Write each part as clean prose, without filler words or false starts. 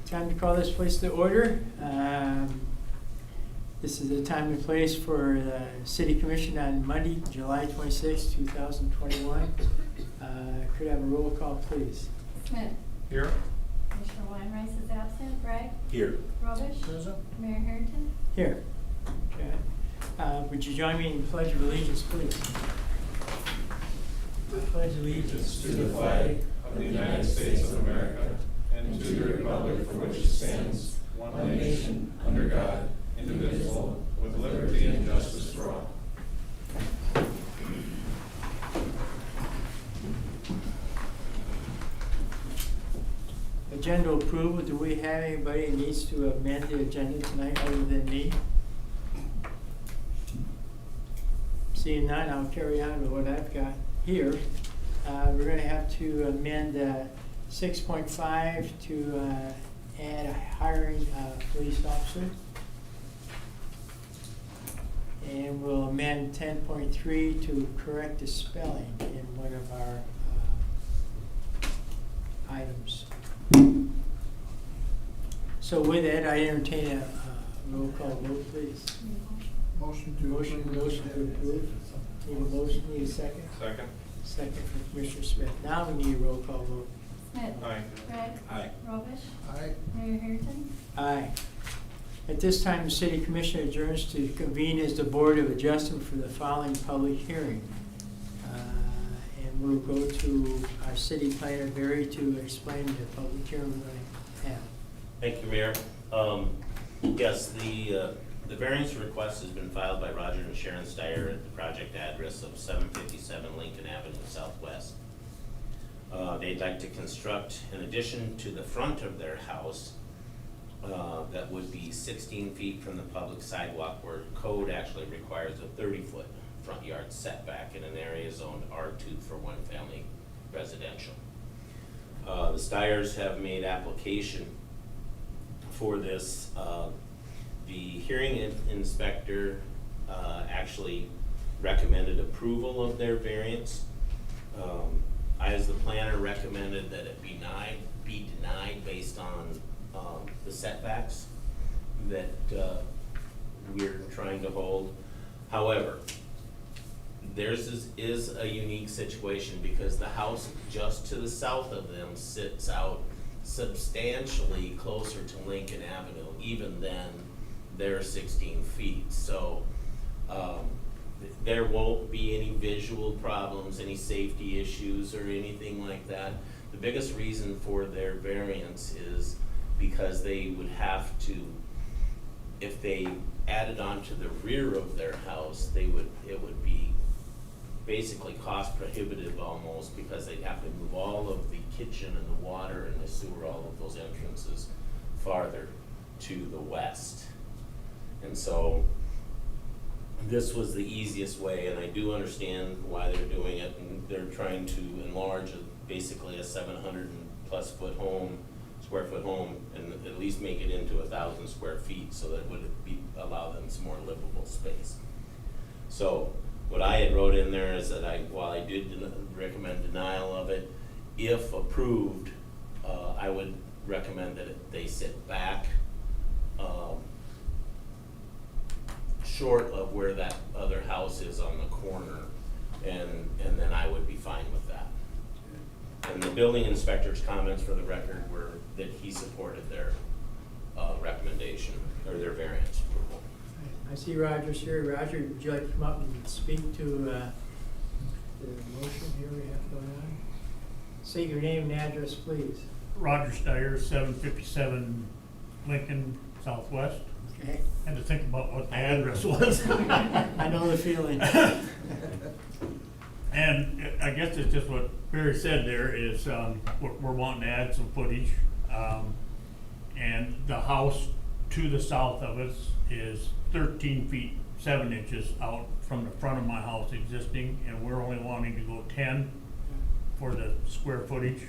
Time to call this place to order. This is the time and place for the City Commission on Monday, July 26, 2021. Could I have a roll call, please? Smith. Here. Commissioner Weinrice is absent. Bragg. Here. Rubbish. Present. Mayor Harrington. Here. Okay. Would you join me in the Pledge of Allegiance, please? I pledge allegiance To the flag of the United States of America and to the republic for which it stands, one nation, under God, indivisible, with liberty and justice for all. Agenda approval. Do we have anybody that needs to amend the agenda tonight other than me? Seeing none, I'll carry on with what I've got here. We're going to have to amend 6.5 to add a hiring police officer. And we'll amend 10.3 to correct the spelling in one of our items. So with that, I entertain a roll call vote, please. Motion to Motion to approve. Need a motion, need a second? Second. Second from Commissioner Smith. Now we need a roll call vote. Smith. Aye. Bragg. Aye. Rubbish. Aye. Mayor Harrington. Aye. At this time, the City Commission adjourns to convene as the Board of Adjustment for the following public hearing. And we'll go to our City Planner, Barry, to explain the public hearing we're going to have. Thank you, Mayor. Yes, the variance request has been filed by Roger and Sharon Steyer at the project address of 757 Lincoln Avenue Southwest. They'd like to construct an addition to the front of their house that would be 16 feet from the public sidewalk, where code actually requires a 30-foot front yard setback in an area zoned R2 for one-family residential. The Steyers have made application for this. The hearing inspector actually recommended approval of their variance. I, as the planner, recommended that it be denied based on the setbacks that we're trying to hold. However, theirs is a unique situation because the house just to the south of them sits out substantially closer to Lincoln Avenue, even than their 16 feet. So there won't be any visual problems, any safety issues or anything like that. The biggest reason for their variance is because they would have to, if they added on to the rear of their house, it would be basically cost prohibitive almost, because they'd have to move all of the kitchen and the water and the sewer, all of those entrances farther to the west. And so this was the easiest way, and I do understand why they're doing it, and they're trying to enlarge basically a 700+ square foot home, and at least make it into 1,000 square feet, so that it would allow them some more livable space. So what I had wrote in there is that while I did recommend denial of it, if approved, I would recommend that they sit back short of where that other house is on the corner, and then I would be fine with that. And the building inspector's comments, for the record, were that he supported their recommendation, or their variance approval. I see Roger's here. Roger, would you like to come up and speak to the motion here we have going on? Say your name and address, please. Roger Steyer, 757 Lincoln Southwest. Okay. Had to think about what the address was. I know the feeling. And I guess it's just what Barry said there is we're wanting to add some footage. And the house to the south of us is 13 feet 7 inches out from the front of my house existing, and we're only wanting to go 10 for the square footage.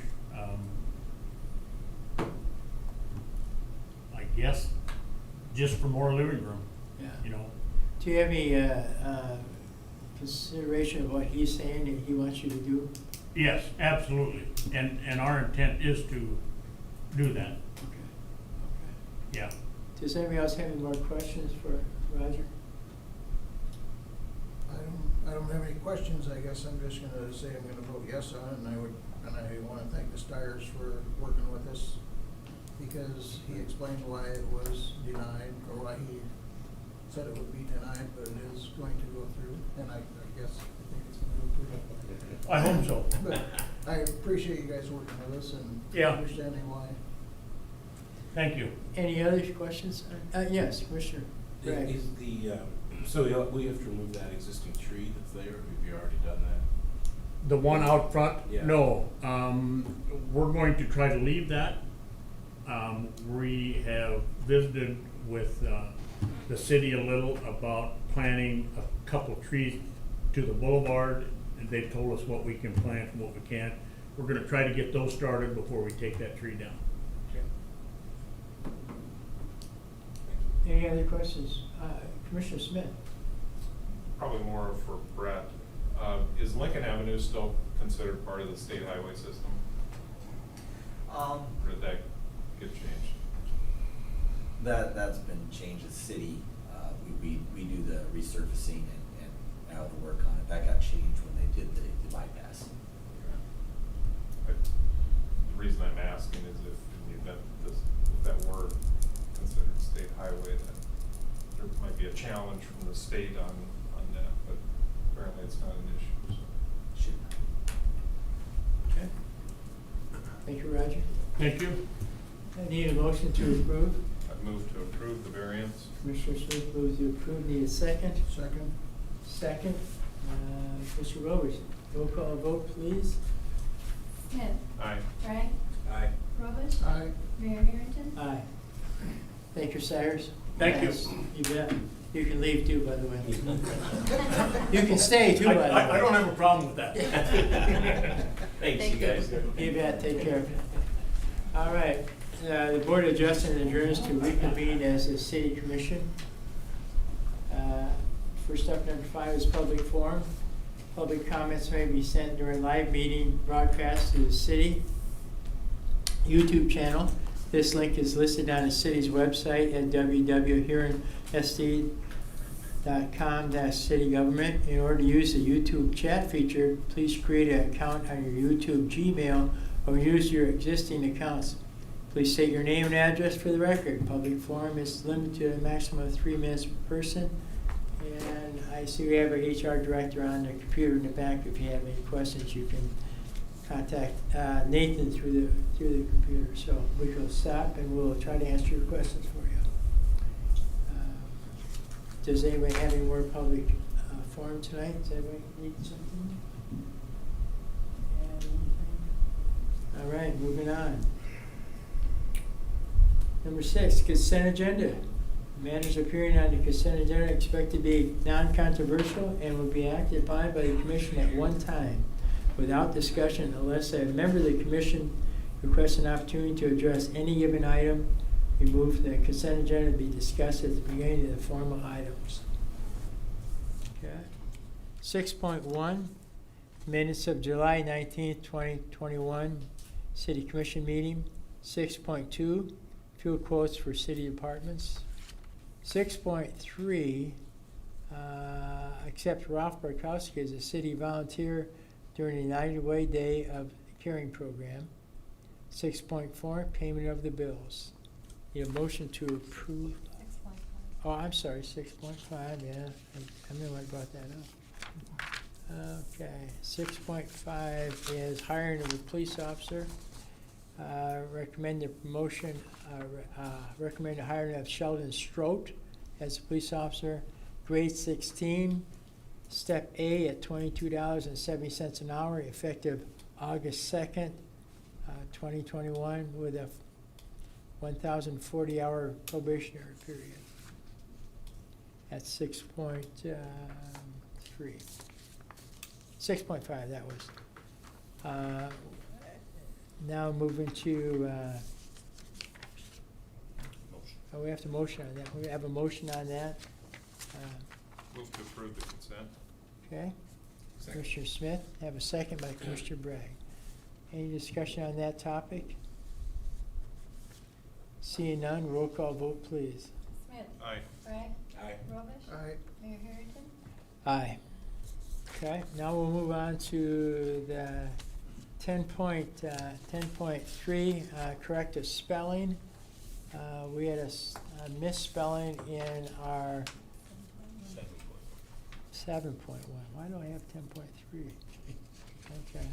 I guess just for more living room, Yeah. you know. Do you have any consideration of what he's saying that he wants you to do? Yes, absolutely. And our intent is to do that. Okay. Yeah. Does anybody else have any more questions for Roger? I don't have any questions, I guess I'm just gonna say I'm gonna vote yes on it, and I wanna thank the Stires for working with us, because he explained why it was denied, or why he said it would be denied, but it is going to go through, and I guess, I think it's gonna go through. I hope so. But I appreciate you guys working with us and Yeah. understanding why. Thank you. Any other questions? Yes, Commissioner Bragg. Is the, so we have to remove that existing tree that's there, or have you already done that? The one out front? Yeah. No. We're going to try to leave that. We have visited with the city a little about planting a couple trees to the boulevard, and they've told us what we can plant and what we can't. We're gonna try to get those started before we take that tree down. Any other questions? Commissioner Smith? Probably more for Brett. Is Lincoln Avenue still considered part of the state highway system? Or did that get changed? That's been changed as city. We do the resurfacing and all the work on it. That got changed when they did the bypass. The reason I'm asking is if in the event if that were considered state highway, then there might be a challenge from the state on that, but apparently it's not an issue, so. Should Okay. Thank you, Roger. Thank you. I need a motion to approve. I move to approve the variance. Commissioner Smith moves to approve. Need a second? Second? Second. Mr. Rovers, roll call vote, please. Smith. Aye. Bragg. Aye. Rovich. Aye. Mayor Harrington. Aye. Thank you, Cyrus. Thank you. Yes, you bet. You can leave too, by the way. You can stay too, by the way. I don't have a problem with that. Thanks, you guys. You bet, take care. All right, the Board of Adjustment adjourns to reconvene as a city commission. First up, number 5 is public forum. Public comments may be sent during live meeting broadcast to the city YouTube channel. This link is listed on the city's website at www.huron.sd.com/citygovernment. In order to use the YouTube chat feature, please create an account on your YouTube Gmail or use your existing accounts. Please state your name and address for the record. Public forum is limited to a maximum of 3 minutes per person. And I see we have our HR director on the computer in the back. If you have any questions, you can contact Nathan through the computer. So we will stop and we'll try to answer your questions for you. Does anybody have any more public forum tonight? Does anybody need something? Add anything? All right, moving on. Number 6, consent agenda. Matters appearing on the consent agenda are expected to be non-controversial and will be acted upon by the commission at one time without discussion unless a member of the commission requests an opportunity to address any given item. We move the consent agenda to be discussed at the beginning of the formal items. Okay. 6.1, minutes of July 19th, 2021, City Commission meeting. 6.2, fuel quotes for city departments. 6.3, accept Ralph Barkowski as a city volunteer during the United Way Day of Caring Program. 6.4, payment of the bills. Need a motion to approve. 6.5. Oh, I'm sorry, 6.5, yeah. I knew I brought that up. Okay, 6.5 is hiring of a police officer. Recommend the promotion, recommend the hiring of Sheldon Strote as a police officer, grade 16, step A at $22.70 an hour, effective August 2nd, 2021, with a 1,040-hour probationary period. That's 6.3. 6.5, that was. Now moving to, we have to motion on that. We have a motion on that. Move to approve the consent. Okay. Second. Commissioner Smith, have a second by Commissioner Bragg. Any discussion on that topic? Seeing none, roll call vote, please. Smith. Aye. Bragg. Aye. Robish. Aye. Mayor Harrington. Aye. Okay, now we'll move on to the 10.3, corrective spelling. We had a misspelling in our 7.1. Why do I have 10.3? Okay.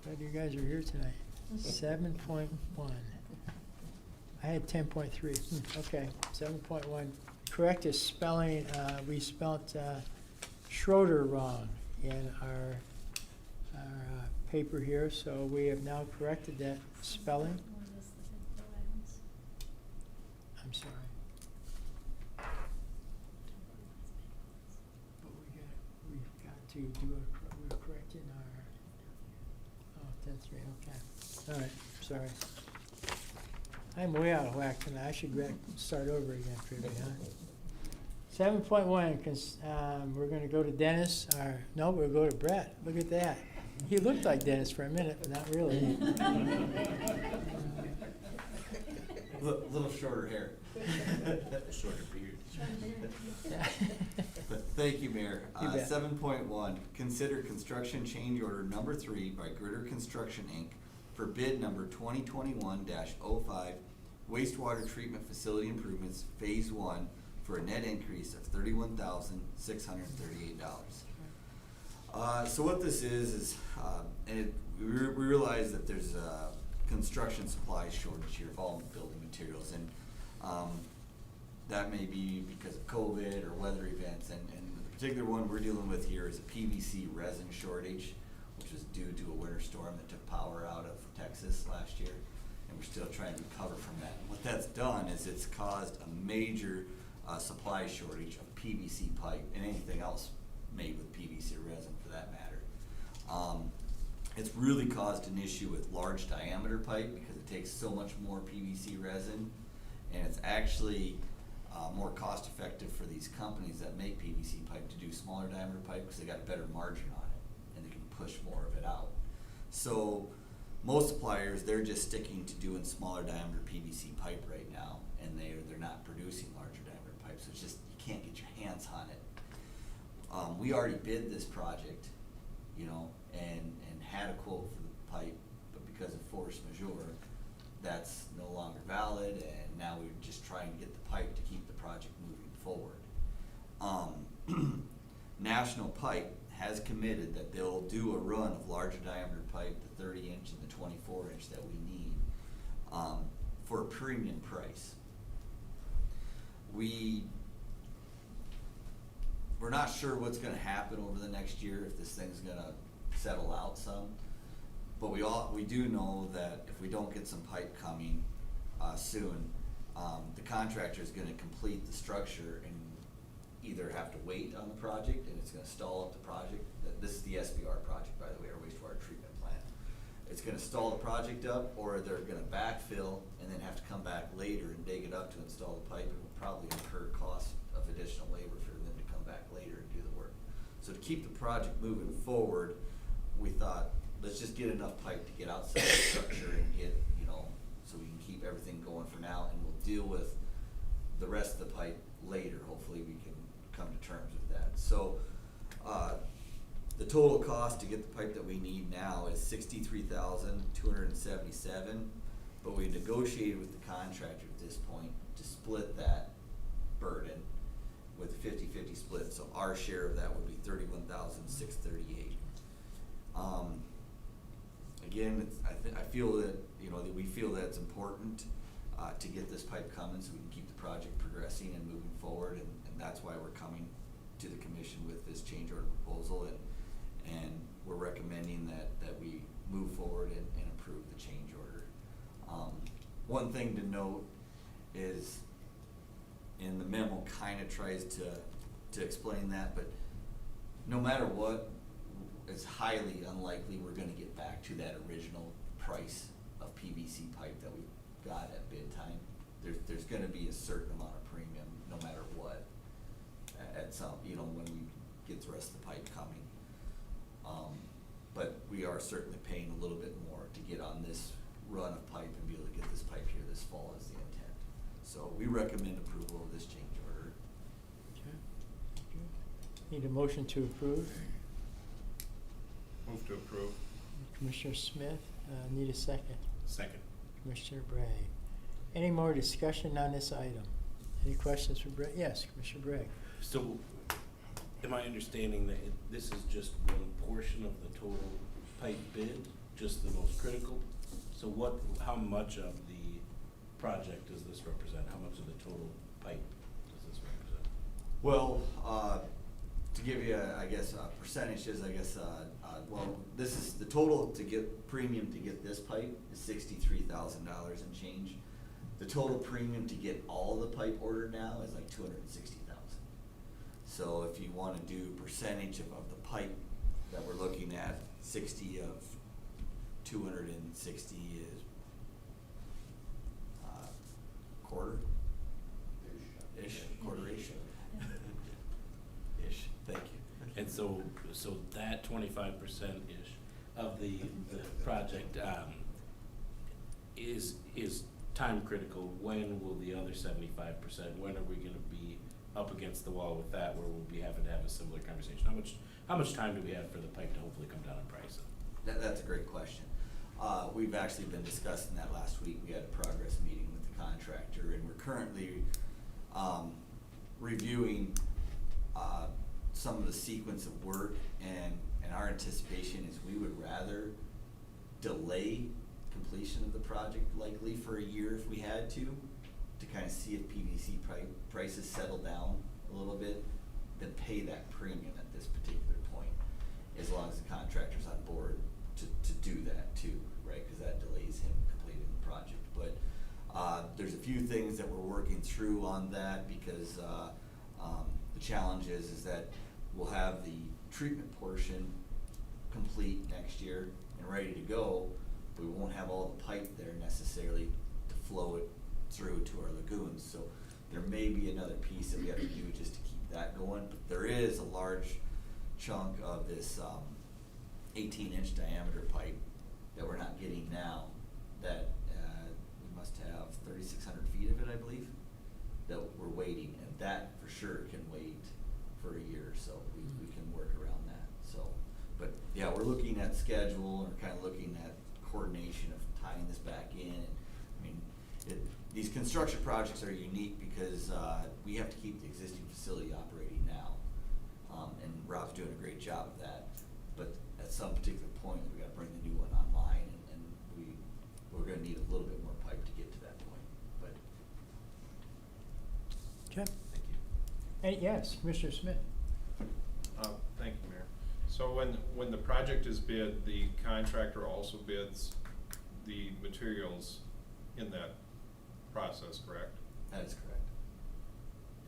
Glad you guys are here tonight. 7.1. I had 10.3. Okay, 7.1. Corrective spelling, we spelt Schroeder wrong in our paper here, so we have now corrected that spelling. I'm sorry. But we've got to do we're correcting our, oh, that's right, okay. All right, sorry. I'm way out of whack tonight. I should start over again, maybe, huh? 7.1, we're gonna go to Dennis, no, we'll go to Brett. Look at that. He looked like Dennis for a minute, but not really. Little shorter hair. Shorter beard. But thank you, Mayor. You bet. 7.1, consider construction change order number 3 by Gritter Construction, Inc. for bid number 2021-05 wastewater treatment facility improvements, Phase 1, for a net increase of $31,638. So what this is and we realize that there's a construction supply shortage here of all building materials, and that may be because of COVID or weather events, and the particular one we're dealing with here is a PVC resin shortage, which was due to a winter storm that took power out of Texas last year, and we're still trying to recover from that. And what that's done is it's caused a major supply shortage of PVC pipe and anything else made with PVC resin for that matter. It's really caused an issue with large diameter pipe because it takes so much more PVC resin, and it's actually more cost effective for these companies that make PVC pipe to do smaller diameter pipe because they got a better margin on it and they can push more of it out. So most suppliers, they're just sticking to doing smaller diameter PVC pipe right now, and they're not producing larger diameter pipe, so it's just, you can't get your hands on it. We already bid this project, you know, and had a quote for the pipe, but because of force majeure, that's no longer valid, and now we're just trying to get the pipe to keep the project moving forward. National Pipe has committed that they'll do a run of larger diameter pipe, the 30-inch and the 24-inch that we need, for a premium price. We're not sure what's gonna happen over the next year, if this thing's gonna settle out some, but we do know that if we don't get some pipe coming soon, the contractor is gonna complete the structure and either have to wait on the project, and it's gonna stall up the project. This is the SBR project, by the way, our wastewater treatment plant. It's gonna stall the project up, or they're gonna backfill and then have to come back later and dig it up to install the pipe, and will probably incur costs of additional labor for them to come back later and do the work. So to keep the project moving forward, we thought, let's just get enough pipe to get outside the structure and get, you know, so we can keep everything going for now, and we'll deal with the rest of the pipe later. Hopefully we can come to terms with that. So the total cost to get the pipe that we need now is $63,277, but we negotiated with the contractor at this point to split that burden with a 50-50 split, so our share of that would be $31,638. Again, I feel that, you know, that we feel that it's important to get this pipe coming so we can keep the project progressing and moving forward, and that's why we're coming to the commission with this change order proposal, and we're recommending that we move forward and approve the change order. One thing to note is, and the memo kind of tries to explain that, but no matter what, it's highly unlikely we're going to get back to that original price of PVC pipe that we got at bid time. There's going to be a certain amount of premium no matter what at some, you know, when we get the rest of the pipe coming. But we are certainly paying a little bit more to get on this run of pipe and be able to get this pipe here this fall is the intent. So we recommend approval of this change order. Okay. Need a motion to approve. Move to approve. Commissioner Smith, need a second. Second. Commissioner Bragg. Any more discussion on this item? Any questions for Bragg? Yes, Commissioner Bragg. So, am I understanding that this is just one portion of the total pipe bid, just the most critical? So how much of the project does this represent? How much of the total pipe does this represent? Well, to give you, I guess, percentages, I guess, well, this is, the total to get, premium to get this pipe is $63,000 and change. The total premium to get all the pipe ordered now is like $260,000. So if you wanna do percentage of the pipe that we're looking at, 60 of 260 is, quarter-ish, quarter-ish. Ish, thank you. And so that 25%-ish of the project, is time critical. When will the other 75%, when are we gonna be up against the wall with that, where we'll be having to have a similar conversation? How much time do we have for the pipe to hopefully come down in price? That's a great question. We've actually been discussing that last week. We had a progress meeting with the contractor, and we're currently reviewing some of the sequence of work, and our anticipation is we would rather delay completion of the project likely for a year if we had to kind of see if PVC prices settle down a little bit, than pay that premium at this particular point, as long as the contractor's on board to do that too, right? Because that delays him completing the project. But there's a few things that we're working through on that, because the challenge is that we'll have the treatment portion complete next year and ready to go. We won't have all the pipe there necessarily to flow it through to our lagoons. So there may be another piece that we have to do just to keep that going. But there is a large chunk of this 18-inch diameter pipe that we're not getting now, that we must have 3,600 feet of it, I believe, that we're waiting, and that for sure can wait for a year, so we can work around that. So, but yeah, we're looking at schedule, and we're kind of looking at coordination of tying this back in. And, I mean, these construction projects are unique because we have to keep the existing facility operating now, and Rob's doing a great job of that. But at some particular point, we got to bring the new one online, and we're going to need a little bit more pipe to get to that point. But Okay. thank you. Yes, Commissioner Smith. Thank you, Mayor. So when the project is bid, the contractor also bids the materials in that process, correct? That is correct.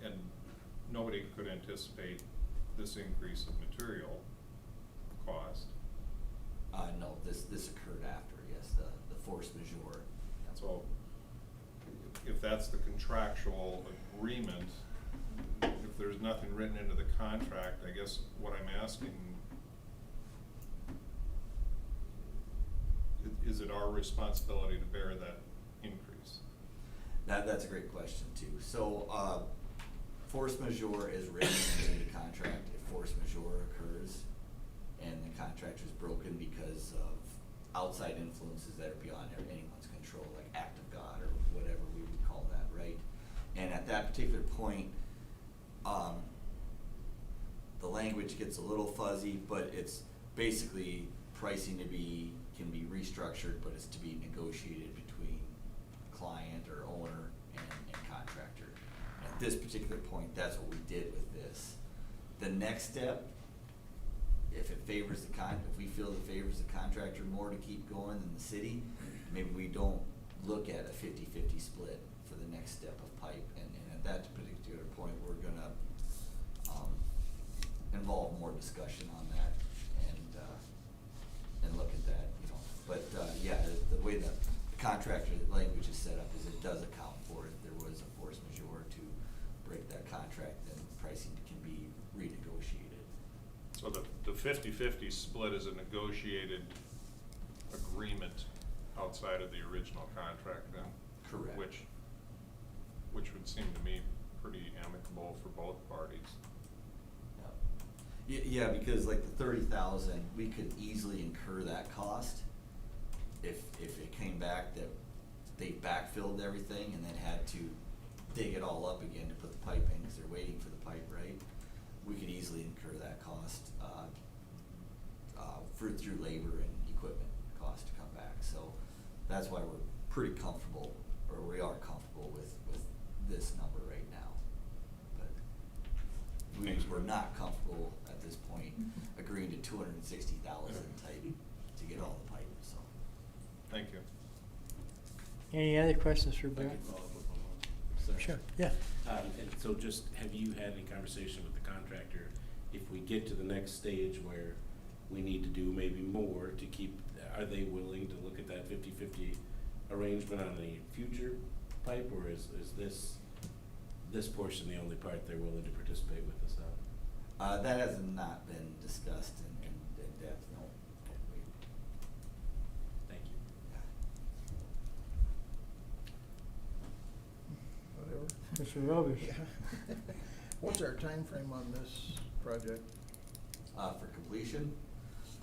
And nobody could anticipate this increase of material cost. No, this occurred after, yes, the force majeure. Yeah. So if that's the contractual agreement, if there's nothing written into the contract, I guess what I'm asking, is it our responsibility to bear that increase? That's a great question too. So, force majeure is written into the contract if force majeure occurs and the contract is broken because of outside influences that are beyond anyone's control, like act of God or whatever we would call that, right? And at that particular point, the language gets a little fuzzy, but it's basically pricing can be restructured, but it's to be negotiated between client or owner and contractor. At this particular point, that's what we did with this. The next step, if it favors if we feel it favors the contractor more to keep going than the city, maybe we don't look at a 50-50 split for the next step of pipe. And at that particular point, we're gonna involve more discussion on that and look at that, you know. But yeah, the way the contractor language is set up is it does account for if there was a force majeure to break that contract, then pricing can be renegotiated. So the 50-50 split is a negotiated agreement outside of the original contract then? Correct. which would seem to me pretty amicable for both parties. Yeah, because like the 30,000, we could easily incur that cost if it came back that they backfilled everything and then had to dig it all up again to put the pipe in, because they're waiting for the pipe, right? We could easily incur that cost, through labor and equipment cost to come back. So that's why we're pretty comfortable, or we are comfortable with this number right now. But we're not comfortable at this point agreeing to 260,000 type to get all the pipe, so. Thank you. Any other questions for If I Brett? could follow up with one more. Sorry. Sure, yeah. And so just, have you had any conversation with the contractor, if we get to the next stage where we need to do maybe more to keep, are they willing to look at that 50-50 arrangement on the future pipe, or is this portion the only part they're willing to participate with us on? That has not been discussed in depth, no. Thank you. Whatever. Mr. Robish? Yeah. What's our time frame on this project? For completion,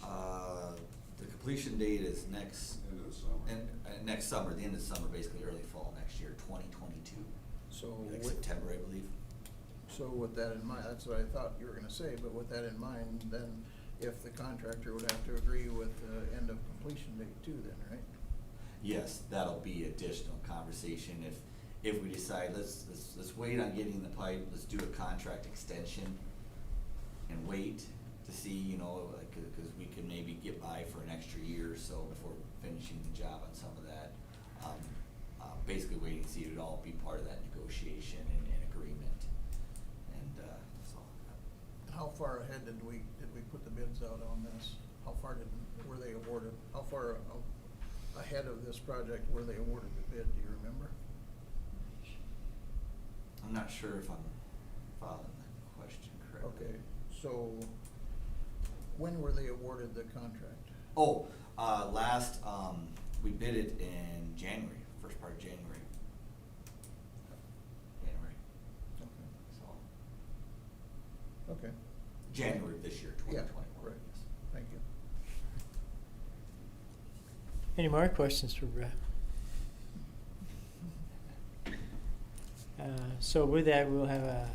the completion date is next summer, the end of summer, basically early fall next year, 2022. So Like with, September, I believe. so with that in mind, that's what I thought you were gonna say, but with that in mind, then if the contractor would have to agree with the end of completion date too then, right? Yes, that'll be additional conversation if we decide, let's wait on getting the pipe, let's do a contract extension and wait to see, you know, like, cause we can maybe get by for an extra year or so before finishing the job on some of that. Basically waiting to see it all be part of that negotiation and agreement, and, so. How far ahead did we put the bids out on this? How far were they awarded? How far ahead of this project were they awarded the bid, do you remember? I'm not sure if I'm following the question correctly. Okay, so when were they awarded the contract? Oh, we bid it in January, first part of January. So, Okay. January of this year, 2021. Yeah, right. Yes. Thank you. Any more questions for Brett? So with that, we'll have a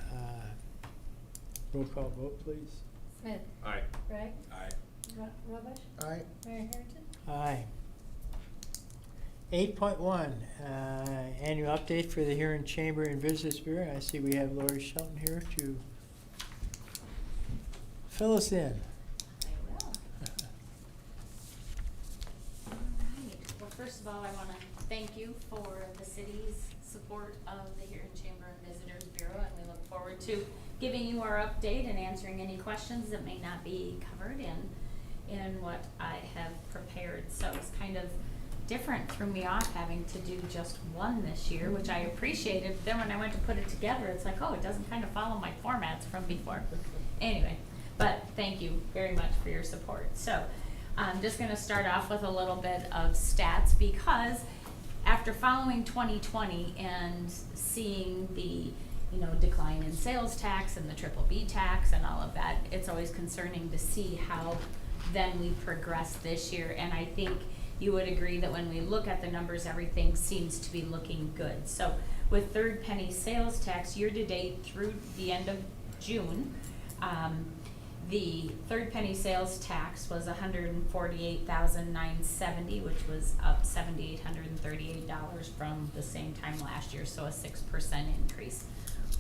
roll call vote, please. Smith. Aye. Bragg. Aye. Rubish. Aye. Mayor Harrington. Aye. 8.1, annual update for the Huron Chamber and Visitors Bureau. I see we have Lori Shelton here to fill us in. I will. All right. Well, first of all, I want to thank you for the city's support of the Huron Chamber and Visitors Bureau, and we look forward to giving you our update and answering any questions that may not be covered in what I have prepared. So it's kind of different, threw me off having to do just one this year, which I appreciated. Then when I went to put it together, it's like, oh, it doesn't kind of follow my formats from before. Anyway, but thank you very much for your support. So I'm just going to start off with a little bit of stats, because after following 2020 and seeing the decline in sales tax and the triple B tax and all of that, it's always concerning to see how then we progress this year. And I think you would agree that when we look at the numbers, everything seems to be looking good. So with third penny sales tax year to date through the end of June, the third penny sales tax was $148,970, which was up $7,838 from the same time last year, so a 6% increase,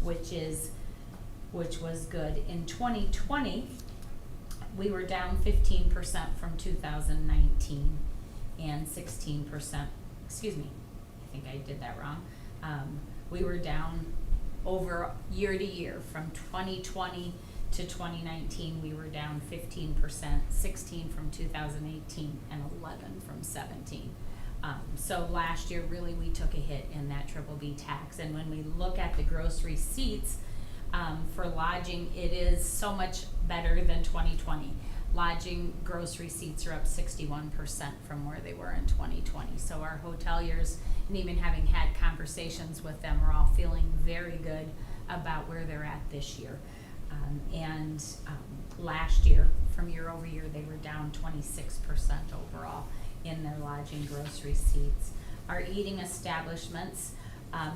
which was good. In 2020, we were down 15% from 2019 and 16%, excuse me, I think I did that wrong. We were down over year to year from 2020 to 2019, we were down 15%, 16 from 2018, and 11 from 17. So last year, really, we took a hit in that triple B tax. And when we look at the gross receipts for lodging, it is so much better than 2020. lodging gross receipts are up 61% from where they were in 2020. So our hoteliers, and even having had conversations with them, are all feeling very good about where they're at this year. Last year, from year over year, they were down 26% overall in their lodging gross receipts. Our eating establishments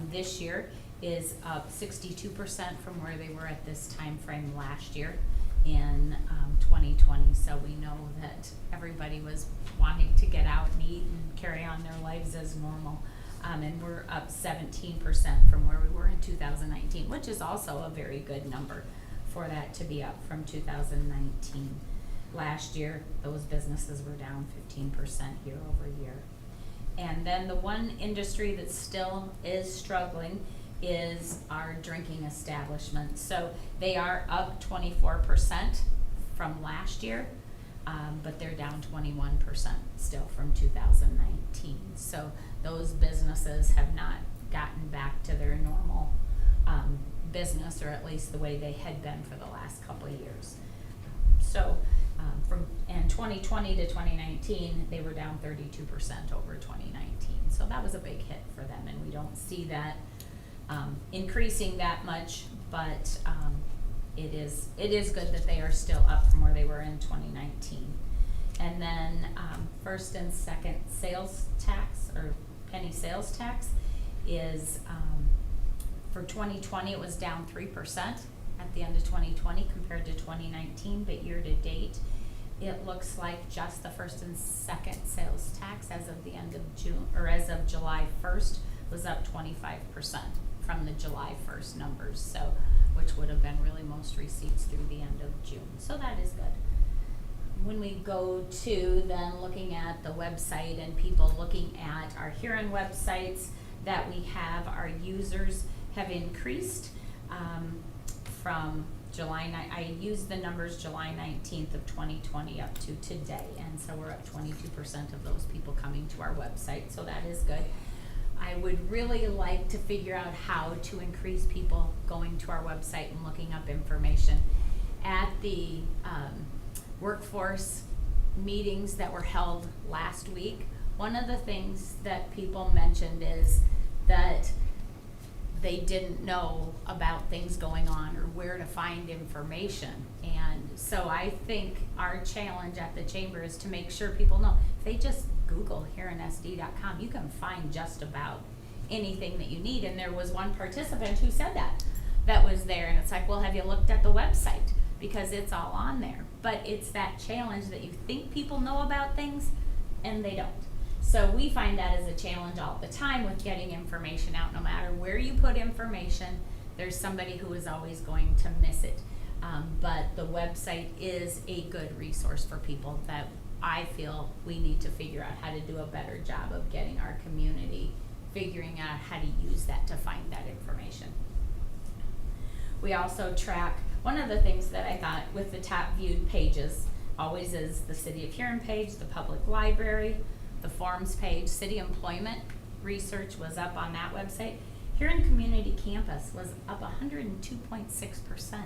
this year is up 62% from where they were at this time frame last year in 2020. So we know that everybody was wanting to get out and eat and carry on their lives as normal. And we're up 17% from where we were in 2019, which is also a very good number for that to be up from 2019. Last year, those businesses were down 15% year over year. And then the one industry that still is struggling is our drinking establishments. So they are up 24% from last year, but they're down 21% still from 2019. So those businesses have not gotten back to their normal business, or at least the way they had been for the last couple of years. So from 2020 to 2019, they were down 32% over 2019. So that was a big hit for them, and we don't see that increasing that much, but it is good that they are still up from where they were in 2019. And then first and second sales tax, or penny sales tax, is for 2020 it was down 3% at the end of 2020 compared to 2019, but year to date it looks like just the first and second sales tax as of the end of June, or as of July 1st, was up 25% from the July 1st numbers, so which would have been really most receipts through the end of June. So that is good. When we go to then looking at the website and people looking at our Huron websites that we have, our users have increased from July I used the numbers July 19th of 2020 up to today, and so we're up 22% of those people coming to our website, so that is good. I would really like to figure out how to increase people going to our website and looking up information. At the workforce meetings that were held last week, one of the things that people mentioned is that they didn't know about things going on or where to find information. And so I think our challenge at the chamber is to make sure people know. If they just Google HuronSD.com, you can find just about anything that you need. And there was one participant who said that was there, and it's like, well, have you looked at the website? Because it's all on there. But it's that challenge that you think people know about things and they don't. So we find that as a challenge all the time with getting information out. No matter where you put information, there's somebody who is always going to miss it. But the website is a good resource for people that I feel we need to figure out how to do a better job of getting our community figuring out how to use that to find that information. We also track, one of the things that I thought with the top viewed pages always is the City of Huron page, the public library, the forms page. City employment research was up on that website. Huron Community Campus was up 102.6%.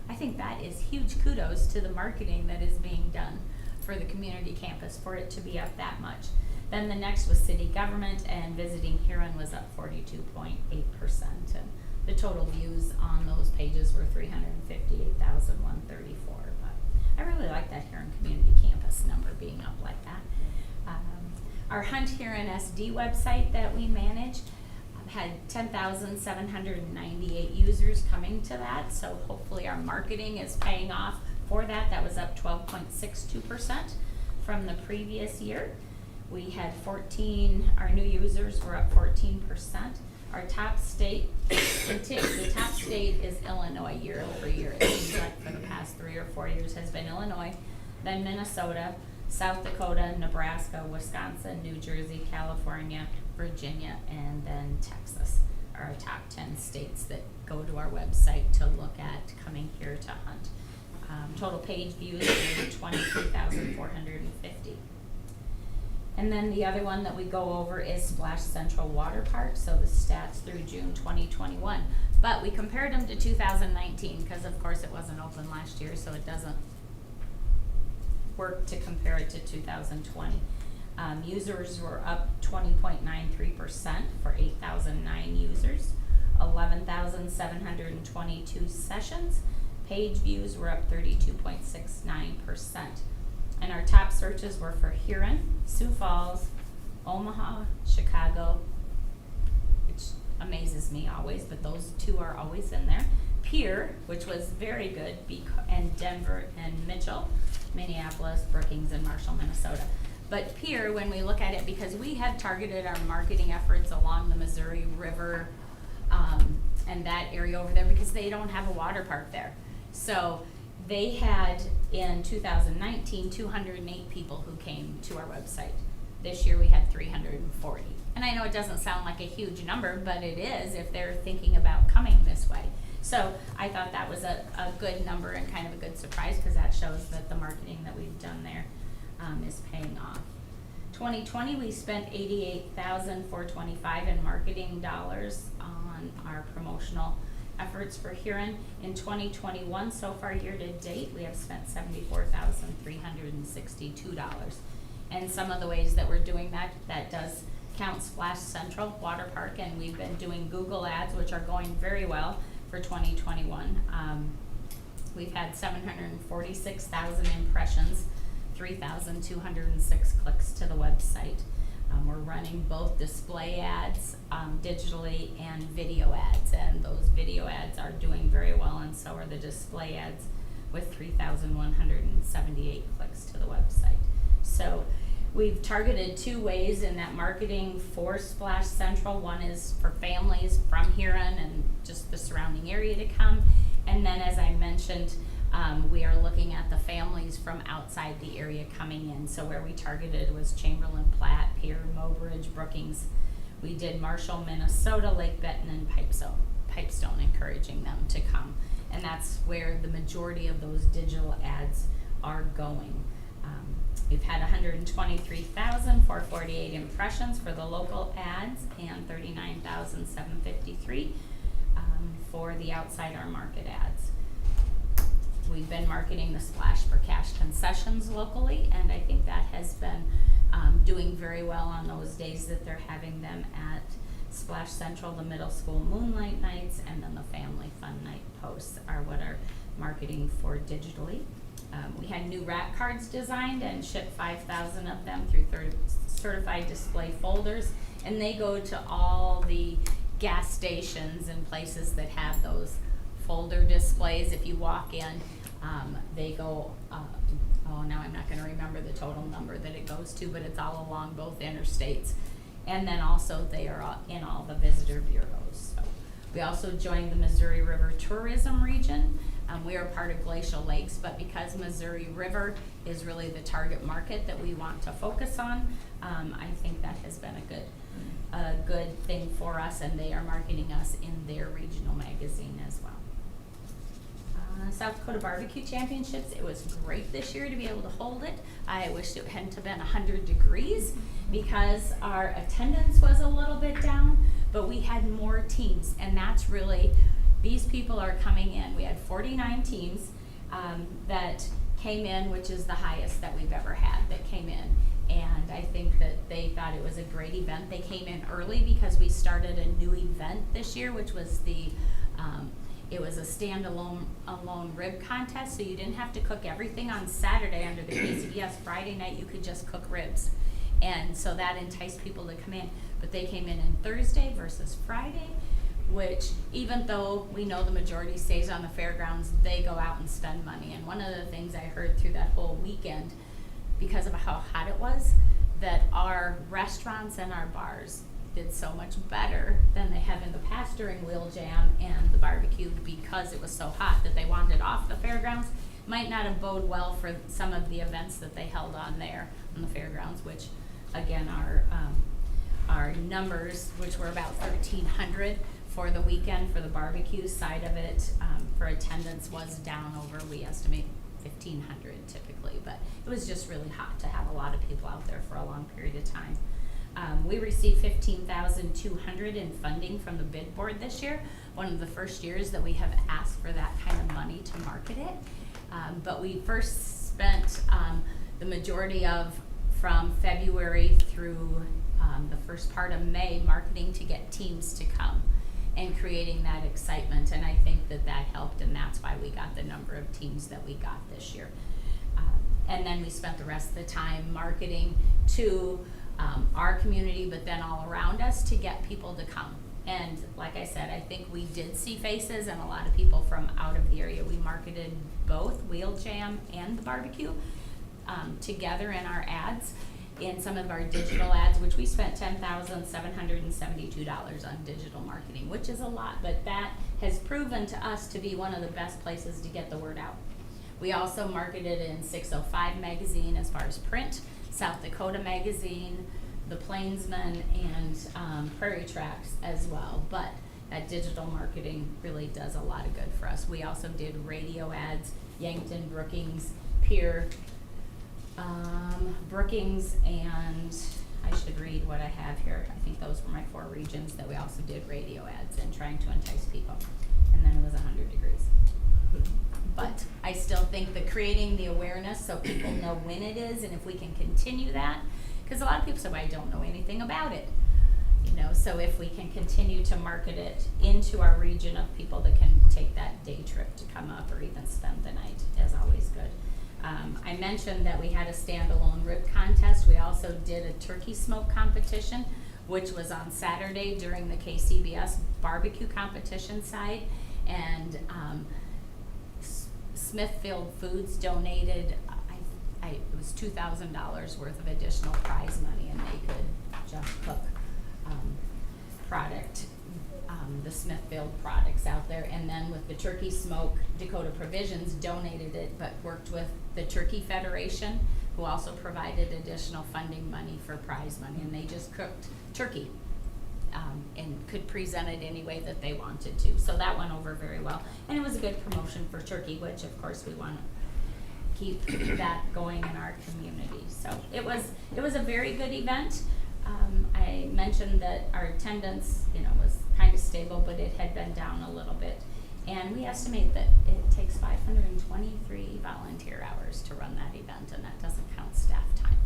I think that is huge kudos to the marketing that is being done for the community campus for it to be up that much. Then the next was city government, and visiting Huron was up 42.8%. And the total views on those pages were 358,134. But I really like that Huron Community Campus number being up like that. Our Hunt Huron SD website that we manage had 10,798 users coming to that, so hopefully our marketing is paying off for that. That was up 12.62% from the previous year. We had our new users were up 14%. Our top state, the top state is Illinois year over year. It seems like for the past 3 or 4 years has been Illinois, then Minnesota, South Dakota, Nebraska, Wisconsin, New Jersey, California, Virginia, and then Texas are our top 10 states that go to our website to look at coming here to hunt. Total page views are 23,450. And then the other one that we go over is Splash Central Water Park, so the stats through June 2021. But we compared them to 2019 because of course it wasn't open last year, so it doesn't work to compare it to 2020. Users were up 20.93% for 8,009 users, 11,722 sessions. Page views were up 32.69%. And our top searches were for Huron, Sioux Falls, Omaha, Chicago, which amazes me always, but those two are always in there. Pierre, which was very good, and Denver and Mitchell, Minneapolis, Brookings, and Marshall, Minnesota. But Pierre, when we look at it, because we have targeted our marketing efforts along the Missouri River and that area over there, because they don't have a water park there. So they had, in 2019, 208 people who came to our website. This year we had 340. And I know it doesn't sound like a huge number, but it is if they're thinking about coming this way. So I thought that was a good number and kind of a good surprise, because that shows that the marketing that we've done there is paying off. 2020, we spent $88,425 in marketing dollars on our promotional efforts for Huron. In 2021, so far year to date, we have spent $74,362. And some of the ways that we're doing that does count Splash Central Water Park, and we've been doing Google ads, which are going very well for 2021. We've had 746,000 impressions, 3,206 clicks to the website. We're running both display ads digitally and video ads, and those video ads are doing very well, and so are the display ads with 3,178 clicks to the website. So we've targeted two ways in that marketing for Splash Central. One is for families from Huron and just the surrounding area to come. And then, as I mentioned, we are looking at the families from outside the area coming in. So where we targeted was Chamberlain, Platte, Pierre, Mobridge, Brookings. We did Marshall, Minnesota, Lake Benton, and Pipestone, encouraging them to come. And that's where the majority of those digital ads are going. We've had 123,448 impressions for the local ads and 39,753 for the outside our market ads. We've been marketing the Splash for Cash concessions locally, and I think that has been doing very well on those days that they're having them at Splash Central. The middle school moonlight nights and then the family fun night posts are what are marketing for digitally. We had new rack cards designed and shipped 5,000 of them through certified display folders, and they go to all the gas stations and places that have those folder displays. If you walk in, they go, now I'm not going to remember the total number that it goes to, but it's all along both interstates. And then also they are in all the visitor bureaus. So we also joined the Missouri River Tourism Region. We are part of Glacial Lakes, but because Missouri River is really the target market that we want to focus on, I think that has been a good thing for us, and they are marketing us in their regional magazine as well. South Dakota Barbecue Championships, it was great this year to be able to hold it. I wished it hadn't been 100 degrees because our attendance was a little bit down, but we had more teams, and that's really, these people are coming in. We had 49 teams that came in, which is the highest that we've ever had that came in. And I think that they thought it was a great event. They came in early because we started a new event this year, which was it was a standalone rib contest, so you didn't have to cook everything on Saturday under the KCBS. Friday night you could just cook ribs. And so that enticed people to come in. But they came in Thursday versus Friday, which even though we know the majority stays on the fairgrounds, they go out and spend money. And one of the things I heard through that whole weekend, because of how hot it was, that our restaurants and our bars did so much better than they have in the past during Wheel Jam and the barbecue because it was so hot that they wanted off the fairgrounds. Might not have bode well for some of the events that they held on there on the fairgrounds, which again our numbers, which were about 1,300 for the weekend for the barbecue side of it, for attendance was down over, we estimate 1,500 typically, but it was just really hot to have a lot of people out there for a long period of time. We received $15,200 in funding from the bid board this year, one of the first years that we have asked for that kind of money to market it. But we first spent the majority of, from February through the first part of May, marketing to get teams to come and creating that excitement. And I think that that helped, and that's why we got the number of teams that we got this year. And then we spent the rest of the time marketing to our community, but then all around us to get people to come. And like I said, I think we did see faces and a lot of people from out of the area. We marketed both Wheel Jam and the barbecue together in our ads, in some of our digital ads, which we spent $10,772 on digital marketing, which is a lot, but that has proven to us to be one of the best places to get the word out. We also marketed in 605 magazine as far as print, South Dakota magazine, the Plainsman, and Prairie Tracks as well. But that digital marketing really does a lot of good for us. We also did radio ads, Yankton, Brookings, Pierre, Brookings, and I should read what I have here. I think those were my 4 regions that we also did radio ads and trying to entice people. And then it was 100 degrees. But I still think that creating the awareness so people know when it is, and if we can continue that, because a lot of people say, well, I don't know anything about it. You know, so if we can continue to market it into our region of people that can take that day trip to come up or even spend the night is always good. I mentioned that we had a standalone rib contest. We also did a turkey smoke competition, which was on Saturday during the KCBS barbecue competition side. And Smithfield Foods donated, it was $2,000 worth of additional prize money, and they could just cook product, the Smithfield products out there. And then with the turkey smoke, Dakota Provisions donated it, but worked with the Turkey Federation, who also provided additional funding money for prize money, and they just cooked turkey and could present it any way that they wanted to. So that went over very well, and it was a good promotion for turkey, which of course we want to keep that going in our community. So it was a very good event. I mentioned that our attendance, was kind of stable, but it had been down a little bit. And we estimate that it takes 523 volunteer hours to run that event, and that doesn't count staff time.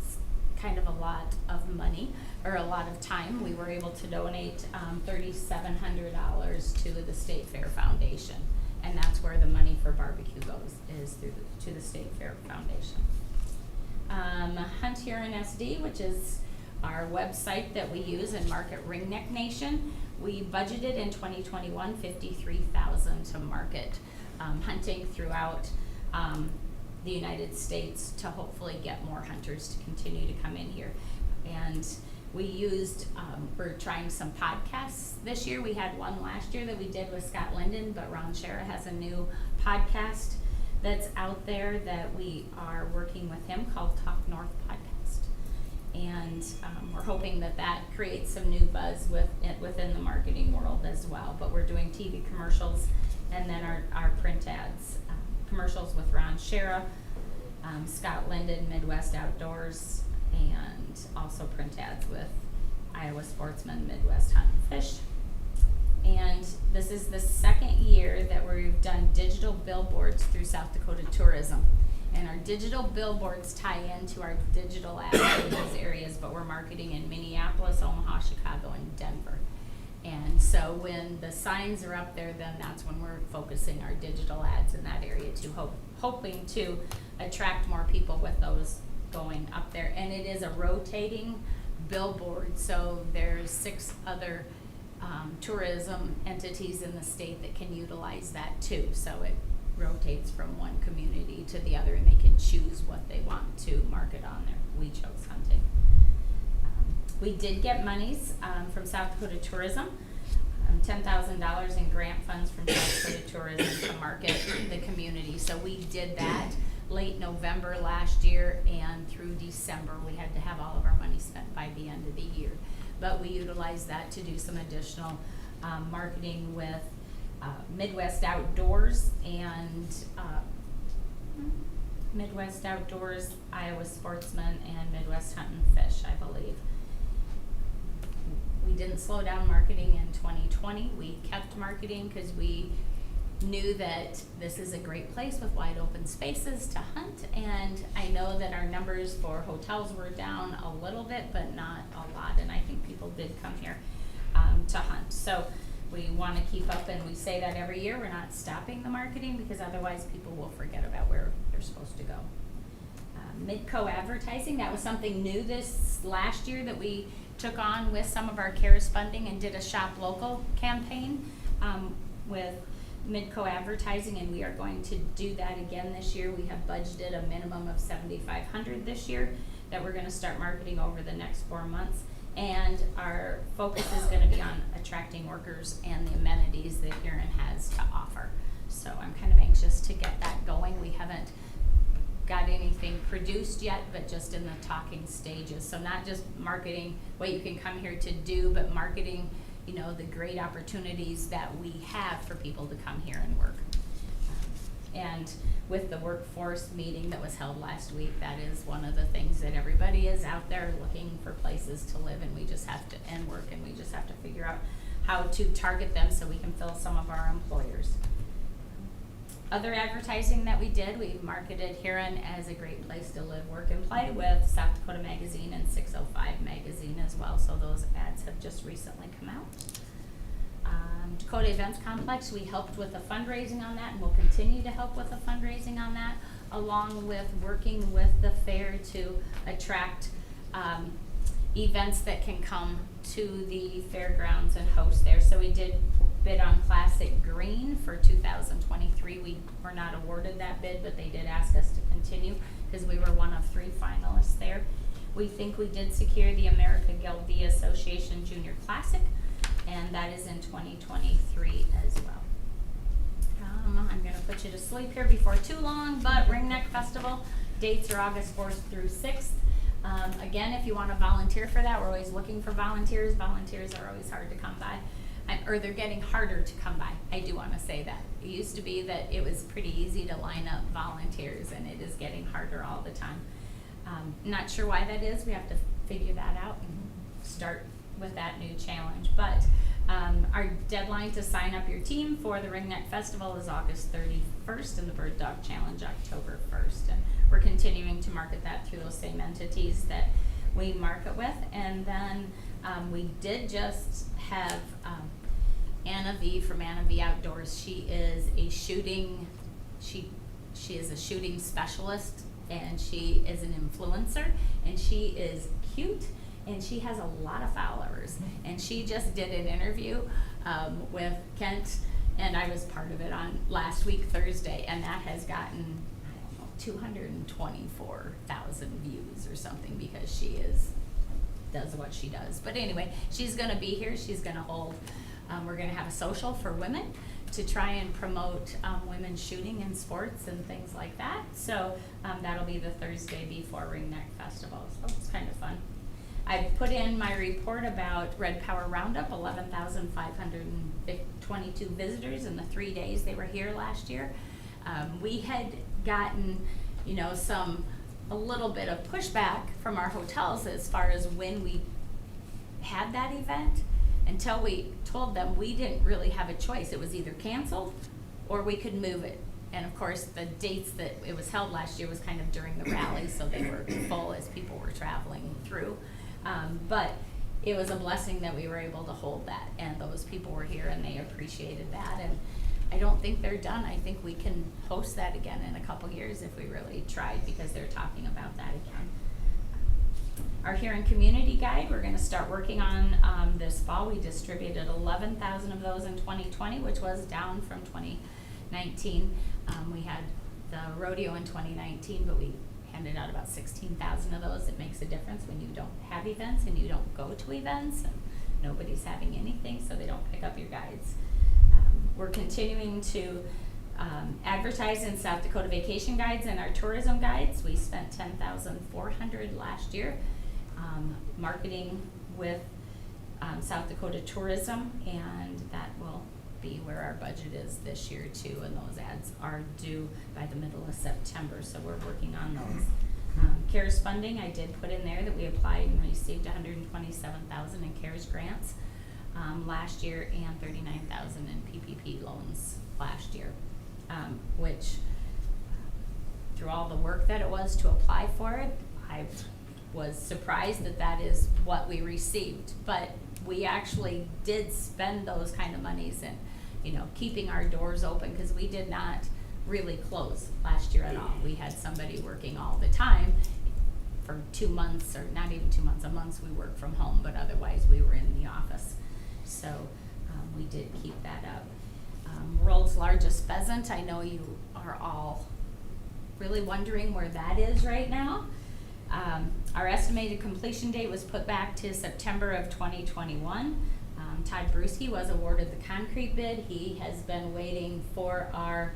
It's kind of a lot of money, or a lot of time. We were able to donate $3,700 to the State Fair Foundation, and that's where the money for barbecue goes, is to the State Fair Foundation. Hunt Huron SD, which is our website that we use and market Ringneck Nation. We budgeted in 2021 $53,000 to market hunting throughout the United States to hopefully get more hunters to continue to come in here. And we used, we're trying some podcasts this year. We had one last year that we did with Scott Linden, but Ron Shera has a new podcast that's out there that we are working with him called Talk North Podcast. And we're hoping that that creates some new buzz within the marketing world as well. But we're doing TV commercials and then our print ads. Commercials with Ron Shera, Scott Linden, Midwest Outdoors, and also print ads with Iowa Sportsman, Midwest Hunt and Fish. And this is the second year that we've done digital billboards through South Dakota Tourism. And our digital billboards tie into our digital ads in those areas, but we're marketing in Minneapolis, Omaha, Chicago, and Denver. And so when the signs are up there, then that's when we're focusing our digital ads in that area too, hoping to attract more people with those going up there. And it is a rotating billboard, so there's 6 other tourism entities in the state that can utilize that too. So it rotates from one community to the other, and they can choose what they want to market on there. We chose hunting. We did get monies from South Dakota Tourism, $10,000 in grant funds from South Dakota Tourism to market the community. So we did that late November last year, and through December we had to have all of our money spent by the end of the year. But we utilized that to do some additional marketing with Midwest Outdoors and Midwest Outdoors, Iowa Sportsman, and Midwest Hunt and Fish, I believe. We didn't slow down marketing in 2020. We kept marketing because we knew that this is a great place with wide open spaces to hunt, and I know that our numbers for hotels were down a little bit, but not a lot, and I think people did come here to hunt. So we want to keep up, and we say that every year. We're not stopping the marketing because otherwise people will forget about where they're supposed to go. Midco advertising, that was something new this last year that we took on with some of our CARES funding and did a shop local campaign with Midco advertising, and we are going to do that again this year. We have budgeted a minimum of $7,500 this year that we're going to start marketing over the next 4 months, and our focus is going to be on attracting workers and the amenities that Huron has to offer. So I'm kind of anxious to get that going. We haven't got anything produced yet, but just in the talking stages. So not just marketing what you can come here to do, but marketing, you know, the great opportunities that we have for people to come here and work. And with the workforce meeting that was held last week, that is one of the things that everybody is out there looking for places to live, and we just have to, and work, and we just have to figure out how to target them so we can fill some of our employers. Other advertising that we did, we marketed Huron as a great place to live, work, and play with South Dakota Magazine and 605 Magazine as well. So those ads have just recently come out. Dakota Events Complex, we helped with the fundraising on that, and we'll continue to help with the fundraising on that, along with working with the fair to attract events that can come to the fairgrounds and host there. So we did bid on Classic Green for 2023. We were not awarded that bid, but they did ask us to continue because we were one of 3 finalists there. We think we did secure the America Guildee Association Junior Classic, and that is in 2023 as well. I'm going to put you to sleep here before too long, but Ringneck Festival dates are August 4th through 6th. Again, if you want to volunteer for that, we're always looking for volunteers. Volunteers are always hard to come by, or they're getting harder to come by. I do want to say that. It used to be that it was pretty easy to line up volunteers, and it is getting harder all the time. Not sure why that is. We have to figure that out and start with that new challenge. But our deadline to sign up your team for the Ringneck Festival is August 31st, and the Bird Dog Challenge October 1st. And we're continuing to market that through those same entities that we market with. And then we did just have Anna V from Anna V Outdoors. She is a shooting specialist, and she is an influencer, and she is cute, and she has a lot of followers. And she just did an interview with Kent, and I was part of it on last week, Thursday, and that has gotten, I don't know, 224,000 views or something, because she does what she does. But anyway, she's gonna be here. She's gonna hold, we're gonna have a social for women to try and promote women shooting in sports and things like that. So that'll be the Thursday before Ringneck Festival. So it's kind of fun. I put in my report about Red Power Roundup, 11,522 visitors in the 3 days they were here last year. We had gotten, you know, a little bit of pushback from our hotels as far as when we had that event, until we told them we didn't really have a choice. It was either canceled or we could move it. And of course, the dates that it was held last year was kind of during the rally, so they were full as people were traveling through. But it was a blessing that we were able to hold that, and those people were here and they appreciated that. And I don't think they're done. I think we can host that again in a couple years if we really tried, because they're talking about that again. Our Huron Community Guide, we're going to start working on this fall. We distributed 11,000 of those in 2020, which was down from 2019. We had the rodeo in 2019, but we handed out about 16,000 of those. It makes a difference when you don't have events and you don't go to events and nobody's having anything, so they don't pick up your guides. We're continuing to advertise in South Dakota Vacation Guides and our tourism guides. We spent $10,400 last year marketing with South Dakota Tourism, and that will be where our budget is this year too, and those ads are due by the middle of September, so we're working on those. CARES funding, I did put in there that we applied and received $127,000 in CARES grants last year and 39,000 in PPP loans last year, which through all the work that it was to apply for it, I was surprised that that is what we received. But we actually did spend those kind of monies in, you know, keeping our doors open, because we did not really close last year at all. We had somebody working all the time for 2 months, or not even 2 months, a month we worked from home, but otherwise we were in the office. So we did keep that up. World's largest pheasant, I know you are all really wondering where that is right now. Our estimated completion date was put back to September of 2021. Todd Bruschi was awarded the concrete bid. He has been waiting for our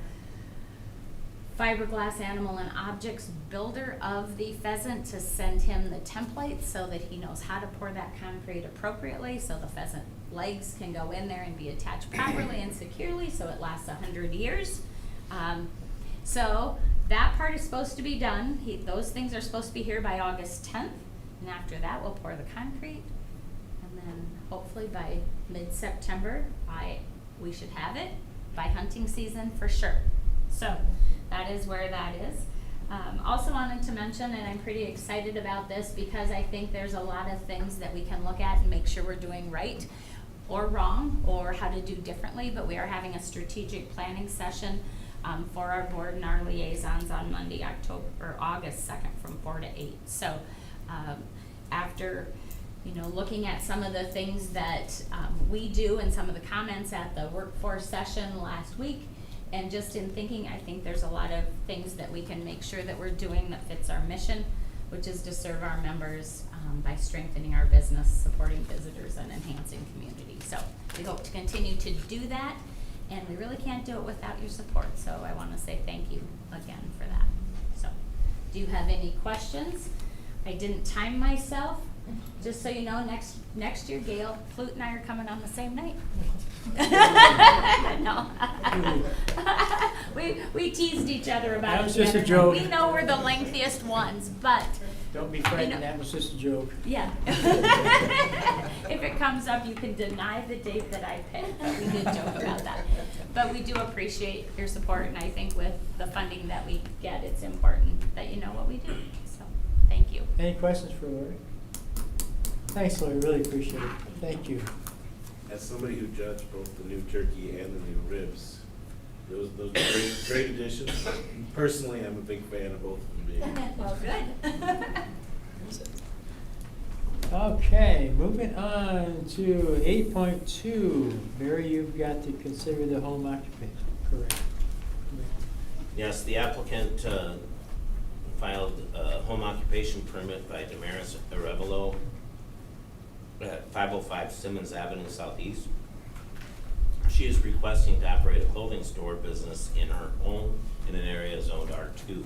fiberglass animal and objects builder of the pheasant to send him the template so that he knows how to pour that concrete appropriately, so the pheasant legs can go in there and be attached properly and securely so it lasts 100 years. So that part is supposed to be done. Those things are supposed to be here by August 10th, and after that we'll pour the concrete, and then hopefully by mid-September we should have it by hunting season for sure. So that is where that is. Also wanted to mention, and I'm pretty excited about this because I think there's a lot of things that we can look at and make sure we're doing right or wrong, or how to do differently, but we are having a strategic planning session for our board and our liaisons on Monday, August 2nd from 4 to 8. So after looking at some of the things that we do and some of the comments at the workforce session last week, and just in thinking, I think there's a lot of things that we can make sure that we're doing that fits our mission, which is to serve our members by strengthening our business, supporting visitors, and enhancing community. So we hope to continue to do that, and we really can't do it without your support. So I want to say thank you again for that. So do you have any questions? I didn't time myself. Just so you know, next year, Gail, Flute, and I are coming on the same night. No. we teased each other about it. That was just a the other joke. night. We know we're the lengthiest ones, but Don't be frightened, that was just a joke. yeah. If it comes up, you can deny the date that I picked, but we did joke about that. But we do appreciate your support, and I think with the funding that we get, it's important that you know what we do. So thank you. Any questions for Lori? Thanks, Lori, really appreciate it. Thank you. As somebody who judged both the new turkey and the new ribs, those are great additions. Personally, I'm a big fan of both of them being. Well, good. Okay, moving on to 8.2. Barry, you've got to consider the home occupation, correct? Yes, the applicant filed a home occupation permit by Damaris Arevalo at 505 Simmons Avenue Southeast. She is requesting to operate a clothing store business in her home in an area zoned R2.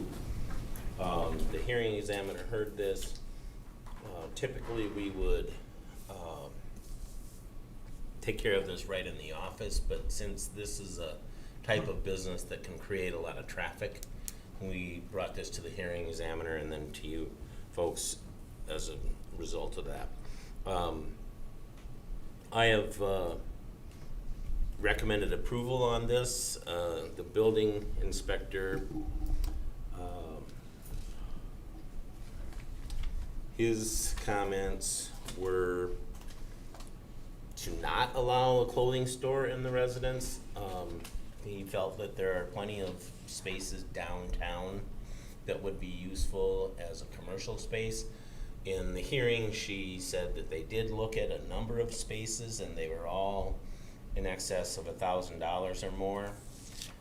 The hearing examiner heard this. Typically, we would take care of this right in the office, but since this is a type of business that can create a lot of traffic, we brought this to the hearing examiner and then to you folks as a result of that. I have recommended approval on this. The building inspector, his comments were to not allow a clothing store in the residence. He felt that there are plenty of spaces downtown that would be useful as a commercial space. In the hearing, she said that they did look at a number of spaces and they were all in excess of $1,000 or more.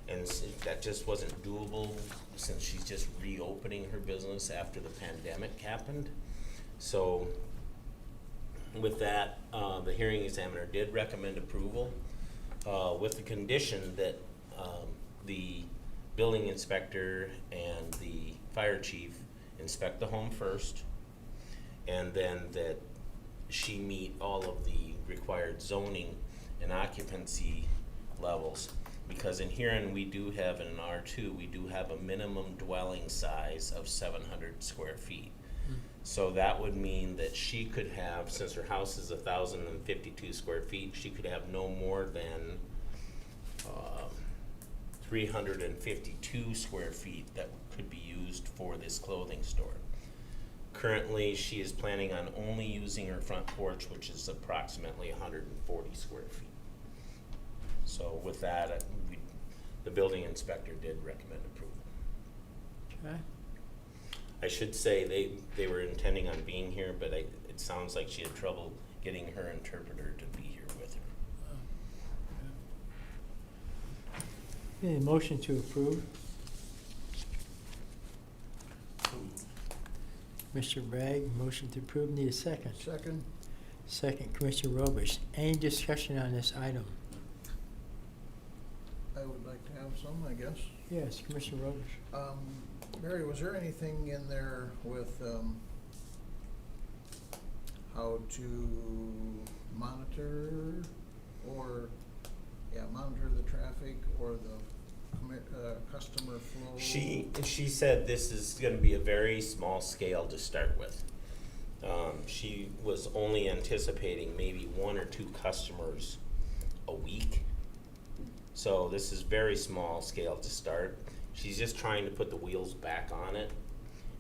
And that just wasn't doable since she's just reopening her business after the pandemic happened. So with that, the hearing examiner did recommend approval with the condition that the building inspector and the fire chief inspect the home first, and then that she meet all of the required zoning and occupancy levels. Because in Huron, we do have, in an R2, we do have a minimum dwelling size of 700 square feet. So that would mean that she could have, since her house is 1,052 square feet, she could have no more than 352 square feet that could be used for this clothing store. Currently, she is planning on only using her front porch, which is approximately 140 square feet. So with that, the building inspector did recommend approval. Okay. I should say they were intending on being here, but it sounds like she had trouble getting her interpreter to be here with her. Okay, motion to approve. Mr. Bragg, motion to approve, need a second. Second, Second, Commissioner Robish. Any discussion on this item? I would like to have some, I guess. Yes, Commissioner Robish. Mary, was there anything in there with, how to monitor monitor the traffic or the customer flow? She said this is gonna be a very small scale to start with. She was only anticipating maybe 1 or 2 customers a week. So this is very small scale to start. She's just trying to put the wheels back on it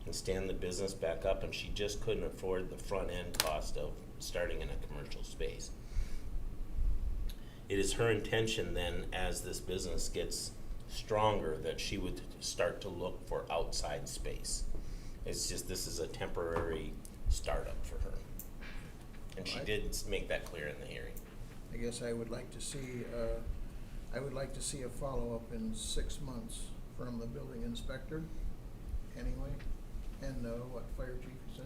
and stand the business back up, and she just couldn't afford the front end cost of starting in a commercial space. It is her intention then, as this business gets stronger, that she would start to look for outside space. It's just, this is a temporary startup for her. And she did make that clear in the hearing. I guess I would like to see, a follow-up in 6 months from the building inspector, anyway, and, what fire chief said.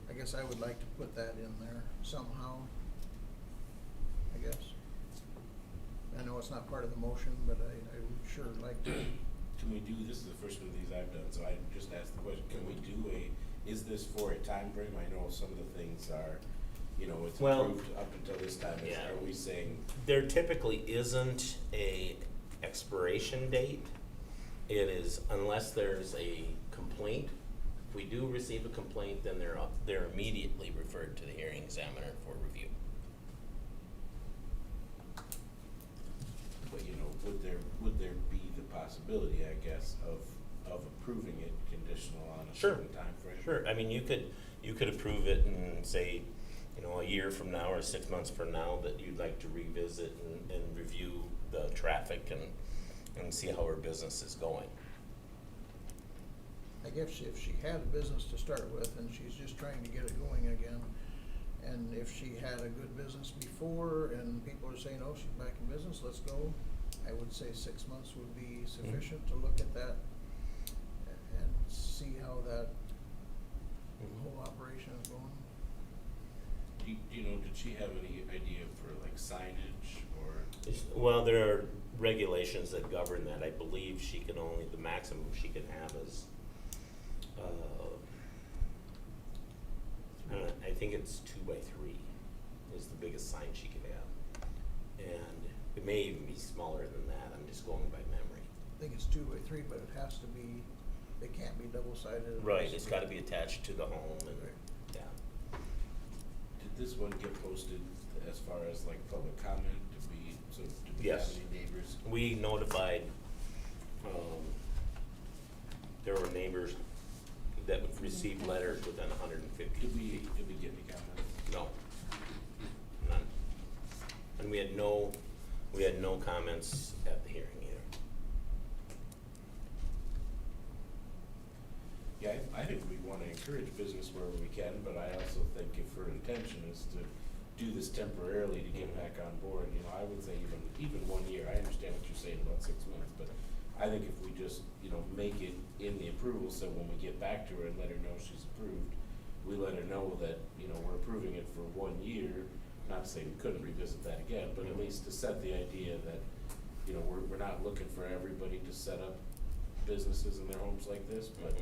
I guess I would like to put that in there somehow, I guess. I know it's not part of the motion, but I would sure like to. Can we do, this is the first one of these I've done, so I just asked the question, can we do is this for a time frame? I know some of the things are, it's Well, approved up until this time. yeah. Are we saying, There typically isn't a expiration date. It is, unless there's a complaint. If we do receive a complaint, then they're immediately referred to the hearing examiner for review. but would there be the possibility, I guess, of approving it conditional on a Sure. certain time frame? Sure, I mean, you could approve it and say, a year from now or 6 months from now that you'd like to revisit and review the traffic and see how her business is going. I guess if she had a business to start with and she's just trying to get it going again, and if she had a good business before and people are saying, oh, she's back in business, let's go, I would say 6 months would be sufficient to look at that and see how that whole operation is going. Did she have any idea for like signage or? Well, there are regulations that govern that. I believe the maximum she can have is, I think it's 2 by 3 is the biggest sign she could have. And it may even be smaller than that, I'm just going by memory. I think it's 2 by 3, but it can't be double-sided. Right, it's gotta be attached to the home and, yeah. Did this one get posted as far as like public comment? Do we have Yes. any neighbors? We notified, there were neighbors that would receive letters within 150 Did we feet. get any comments? No, none. And we had no comments at the hearing either. Yeah, I think we wanna encourage business wherever we can, but I also think if her intention is to do this temporarily to get back on board, I would say even 1 year. I understand what you're saying about 6 months, but I think if we just, make it in the approval, so when we get back to her and let her know she's approved, we let her know that, we're approving it for 1 year. Not to say we couldn't revisit that again, but at least to set the idea that, we're not looking for everybody to set up businesses in their homes like this, but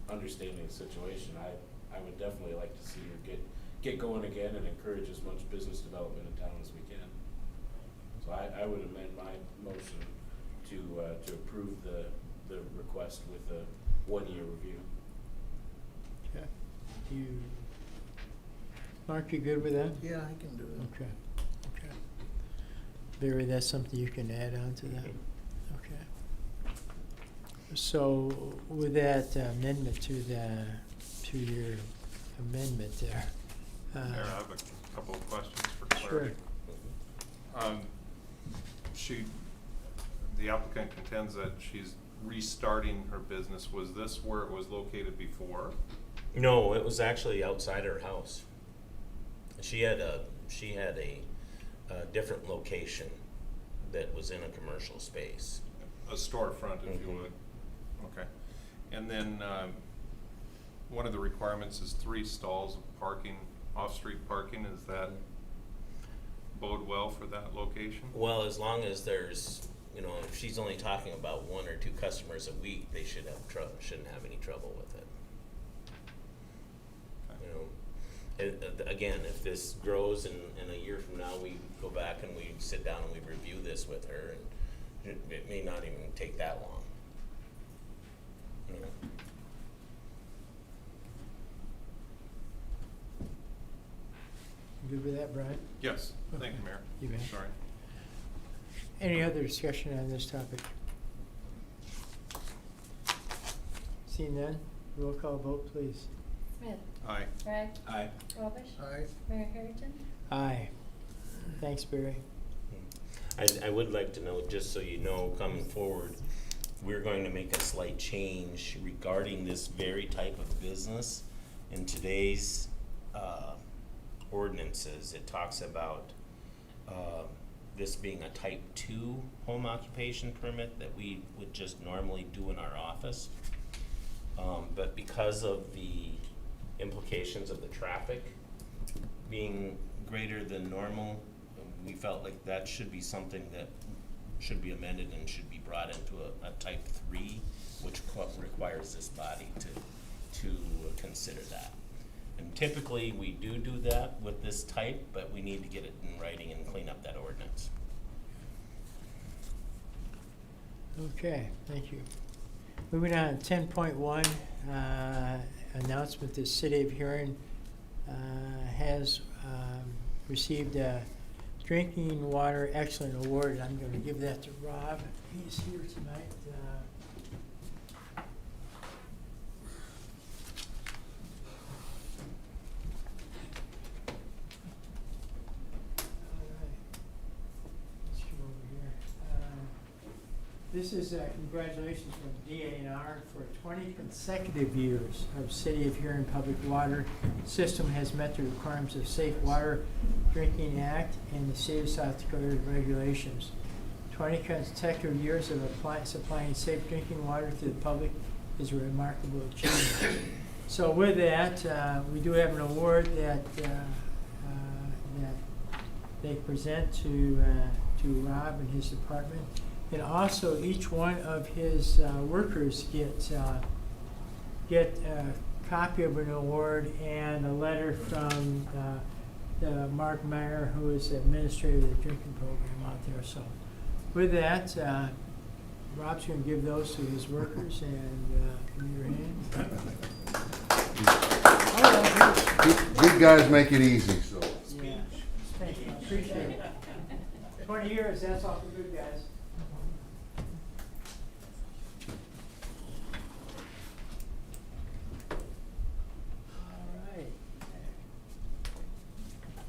understanding the situation, I would definitely like to see her get going again and encourage as much business development in town as we can. So I would amend my motion to approve the request with a 1 year review. Okay. You, Mark, you good with that? Yeah, I can do it. Okay, okay. Barry, that's something you can add on to that? Okay. So with that amendment to your amendment there. Mayor, I have a couple of questions for Sure. clarity. The applicant contends that she's restarting her business. Was this where it was located before? No, it was actually outside her house. She had a different location that was in a commercial space. A storefront, if you Mhm. would. Okay. And then, one of the requirements is 3 stalls of parking, off-street parking. Is that bode well for that location? Well, as long as there's, if she's only talking about 1 or 2 customers a week, they shouldn't have any trouble with it. Again, if this grows and a year from now, we go back and we sit down and we review this with her, and it may not even take that long. You good with that, Brian? Yes. Thank you, Mayor. You bet. Sorry. Any other discussion on this topic? Seeing none, roll call vote, please. Smith. Aye. Bragg. Aye. Robish. Aye. Mayor Harrington. Aye. Thanks, Barry. I would like to know, just so you know, coming forward, we're going to make a slight change regarding this very type of business. In today's ordinances, it talks about this being a type 2 home occupation permit that we would just normally do in our office. But because of the implications of the traffic being greater than normal, we felt like that should be something that should be amended and should be brought into a type 3, which requires this body to consider that. And typically, we do that with this type, but we need to get it in writing and clean up that ordinance. Okay, thank you. Moving on, 10.1, announcement, the City of Huron has received a Drinking Water Excellent Award, and I'm going to give that to Rob. He's here tonight. All right. Let's come over here. This is congratulations from DANR for 20 consecutive years of City of Huron Public Water System has met the requirements of Safe Water Drinking Act and the State of South Dakota regulations. 20 consecutive years of supplying safe drinking water to the public is a remarkable achievement. So with that, we do have an award that they present to Rob and his department. And also, each one of his workers get a copy of an award and a letter from Mark Meyer, who is the administrator of the drinking program out there. So with that, Rob's going to give those to his workers, and give me your hand. Good guys make it easy, so. Yeah. Thank you. Appreciate it. 20 years, that's awful good, guys.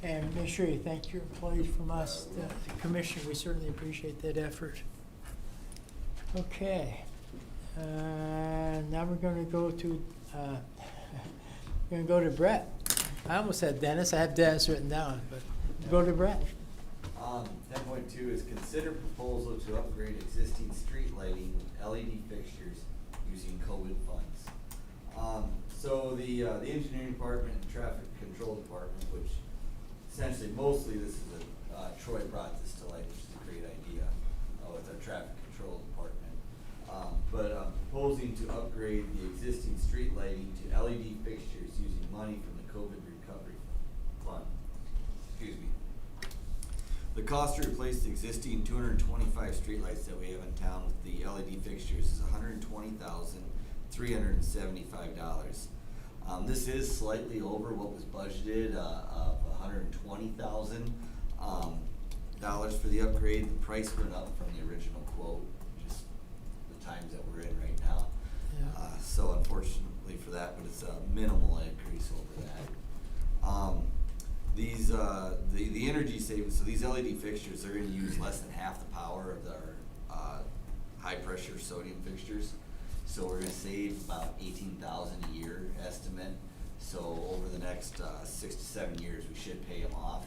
And make sure you thank your employees from us, the commission. We certainly appreciate that effort. Okay. Now we're going to go to Brett. I almost said Dennis. I have Dennis written down, but go to Brett. 10.2 is consider proposal to upgrade existing street lighting with LED fixtures using COVID funds. So the engineering department and traffic control department, which essentially, mostly this is Troy brought this to light, which is a great idea with our traffic control department. But proposing to upgrade the existing street lighting to LED fixtures using money from the COVID recovery fund. Excuse me. The cost to replace the existing 225 streetlights that we have in town with the LED fixtures is $120,375. This is slightly over what was budgeted, of $120,000 for the upgrade. The price went up from the original quote, just the times that we're in right now. Yeah. So unfortunately for that, but it's a minimal increase over that. These, the energy savings, so these LED fixtures, they're gonna use less than half the power of our high pressure sodium fixtures. So we're gonna save about 18,000 a year estimate. So over the next 6 to 7 years, we should pay them off,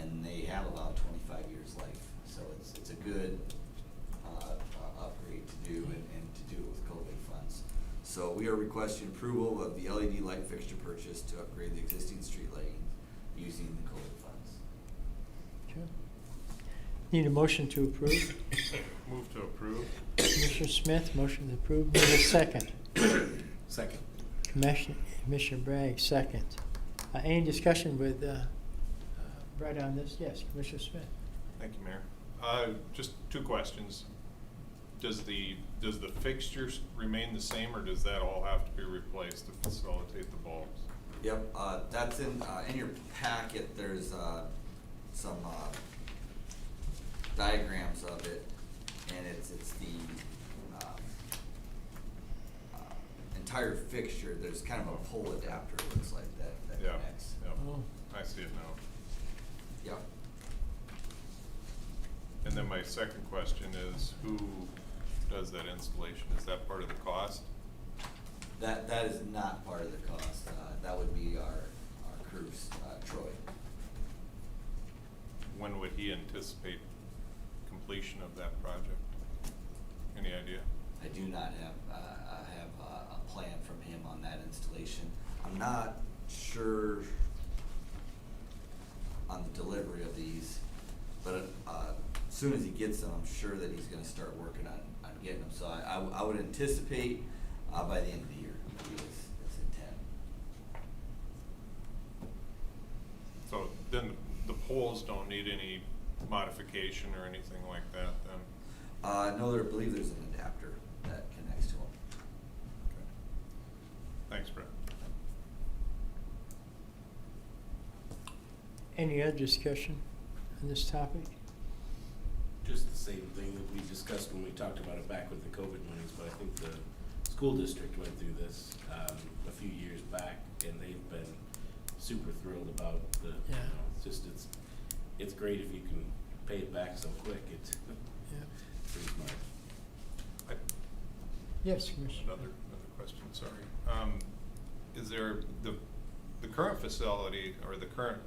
and they have about 25 years life. So it's a good upgrade to do and to do it with COVID funds. So we are requesting approval of the LED light fixture purchase to upgrade the existing street lighting using the COVID funds. Okay. Need a motion to approve? Move to approve. Commissioner Smith, motion to approve. Need a second. Second. Commissioner Bragg, second. Any discussion with Brett on this? Yes, Commissioner Smith. Thank you, Mayor. Just two questions. Does the fixtures remain the same, or does that all have to be replaced to facilitate the bulbs? Yep, that's in your packet. There's some diagrams of it, and it's the entire fixture. There's kind of a pole adapter, it looks like, that Yeah, connects. yeah. Oh. I see it now. Yep. And then my second question is, who does that installation? Is that part of the cost? That is not part of the cost. That would be our crews, Troy. When would he anticipate completion of that project? Any idea? I do not have a plan from him on that installation. I'm not sure on the delivery of these, but as soon as he gets them, I'm sure that he's gonna start working on getting them. So I would anticipate by the end of the year would be his intent. So then the poles don't need any modification or anything like that then? No, I believe there's an adapter that connects to them. Okay. Thanks, Brett. Any other discussion on this topic? Just the same thing that we discussed when we talked about it back with the COVID monies, but I think the school district went through this a few years back, and they've been super thrilled about the, Yeah. it's great if you can pay it back so quick, it's Yeah. pretty smart. Yes, Commissioner. Another question, sorry. Is there, the current facility or the current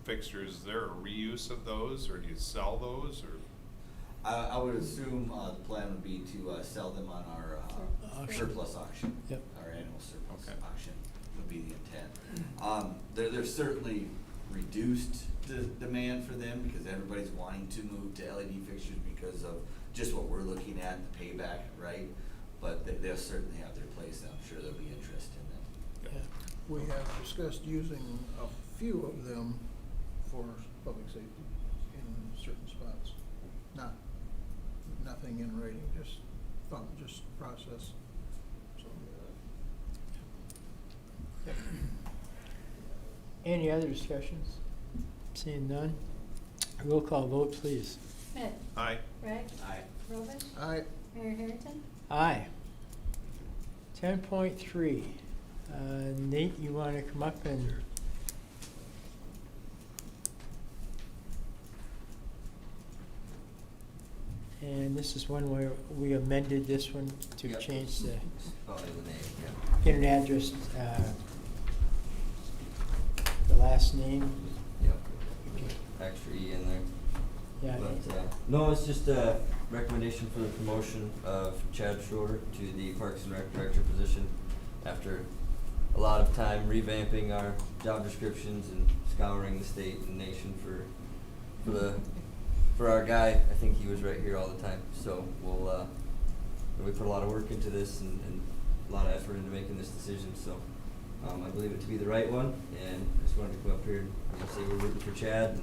fixtures, is there a reuse of those, or do you sell those, or? I would assume the plan would be to sell them on our Auction. surplus auction. Yep. Our annual surplus Okay. auction would be the intent. There's certainly reduced demand for them because everybody's wanting to move to LED fixtures because of just what we're looking at, the payback, right? But they'll certainly have their place, and I'm sure there'll be interest in them. Yeah. We have discussed using a few of them for public safety in certain spots. Nothing in writing, just process, so. Yep. Any other discussions? Seeing none. Roll call vote, please. Smith. Aye. Bragg. Aye. Rovich. Aye. Mayor Harrington. Aye. 10.3. Nate, you want to come up and? And this is one where we amended this one to Yep. change the Spelling of the name, internet address, the last name. Yep, extra E in there. Yeah. But, no, it's just a recommendation for the promotion of Chad Schroeder to the Parks and Rec Director position after a lot of time revamping our job descriptions and scouring the state and nation for our guy. I think he was right here all the time. So we put a lot of work into this and a lot of effort into making this decision. So I believe it to be the right one, and I just wanted to come up here and say we're rooting for Chad,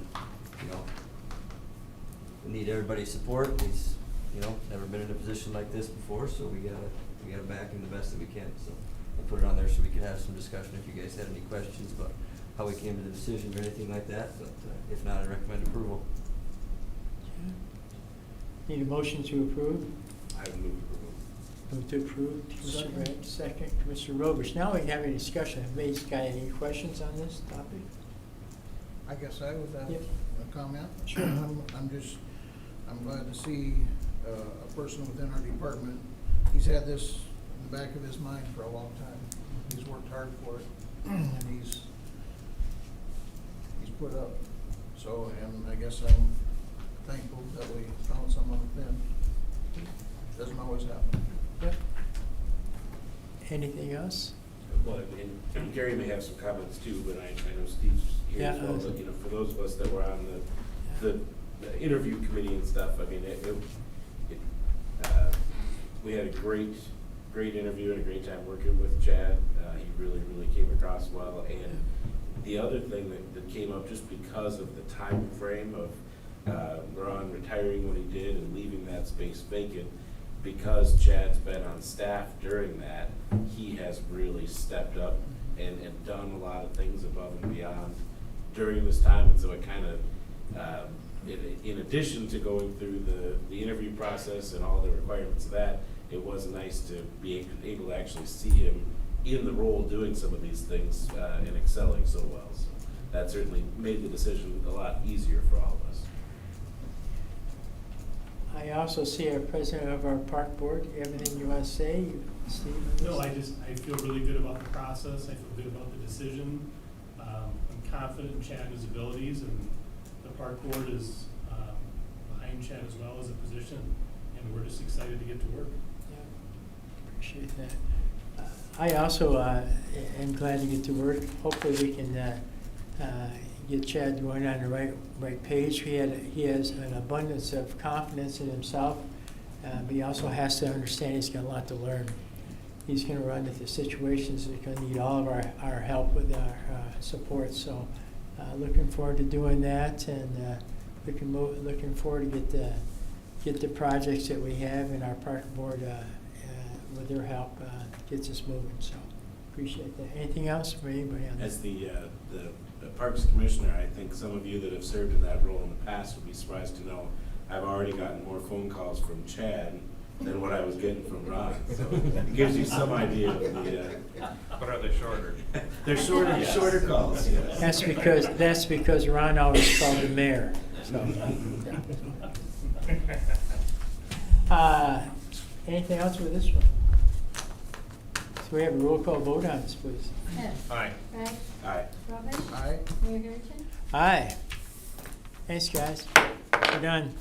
and we need everybody's support. He's never been in a position like this before, so we gotta back him the best that we can. So and put it on there so we could have some discussion if you guys had any questions about how we came to the decision or anything like that, but if not, I recommend approval. Need a motion to approve? I would move approval. Move to approve, Commissioner Second. Brand, second, Commissioner Rovers. Now we have a discussion. Have anybody's got any questions on this topic? I guess I would have Yep. a comment. Sure. I'm glad to see a person within our department. He's had this in the back of his mind for a long time. He's worked hard for it, and he's put up. So, and I guess I'm thankful that we found someone within. Doesn't always happen. Yep. Anything else? Well, and Gary may have some comments too, but I know Steve's here as well, but, you know, for those of us that were on the interview committee and stuff, I mean, we had a great interview and a great time working with Chad. He really came across well, and the other thing that came up just because of the time frame of Ron retiring when he did and leaving that space vacant, because Chad's been on staff during that, he has really stepped up and done a lot of things above and beyond during this time, and so it kind of, in addition to going through the interview process and all the requirements of that, it was nice to be able to actually see him in the role doing some of these things and excelling so well. So that certainly made the decision a lot easier for all of us. I also see our president of our park board. Do you have anything you want to say, Steve? on No, this? I feel really good about the process, I feel good about the decision. I'm confident in Chad's abilities, and the park board is behind Chad as well as a position, and we're just excited to get to work. Yeah, appreciate that. I also am glad to get to work. Hopefully we can get Chad going on the right page. He has an abundance of confidence in himself, but he also has to understand he's got a lot to learn. He's going to run into situations that are going to need all of our help with our support. So looking forward to doing that, and looking forward to get the projects that we have in our park board with their help gets us moving. So appreciate that. Anything else for anybody on As that? the Parks Commissioner, I think some of you that have served in that role in the past would be surprised to know I've already gotten more phone calls from Chad than what I was getting from Ron. So it gives you some idea of the. But are they shorter? They're shorter calls. Yes. That's because Ron always called the mayor. So. Anything else with this one? So we have a roll call vote on this, please. Smith. Aye. Bragg. Aye. Rovers. Aye. Mayor Gurke. Aye. Thanks, guys. We're done.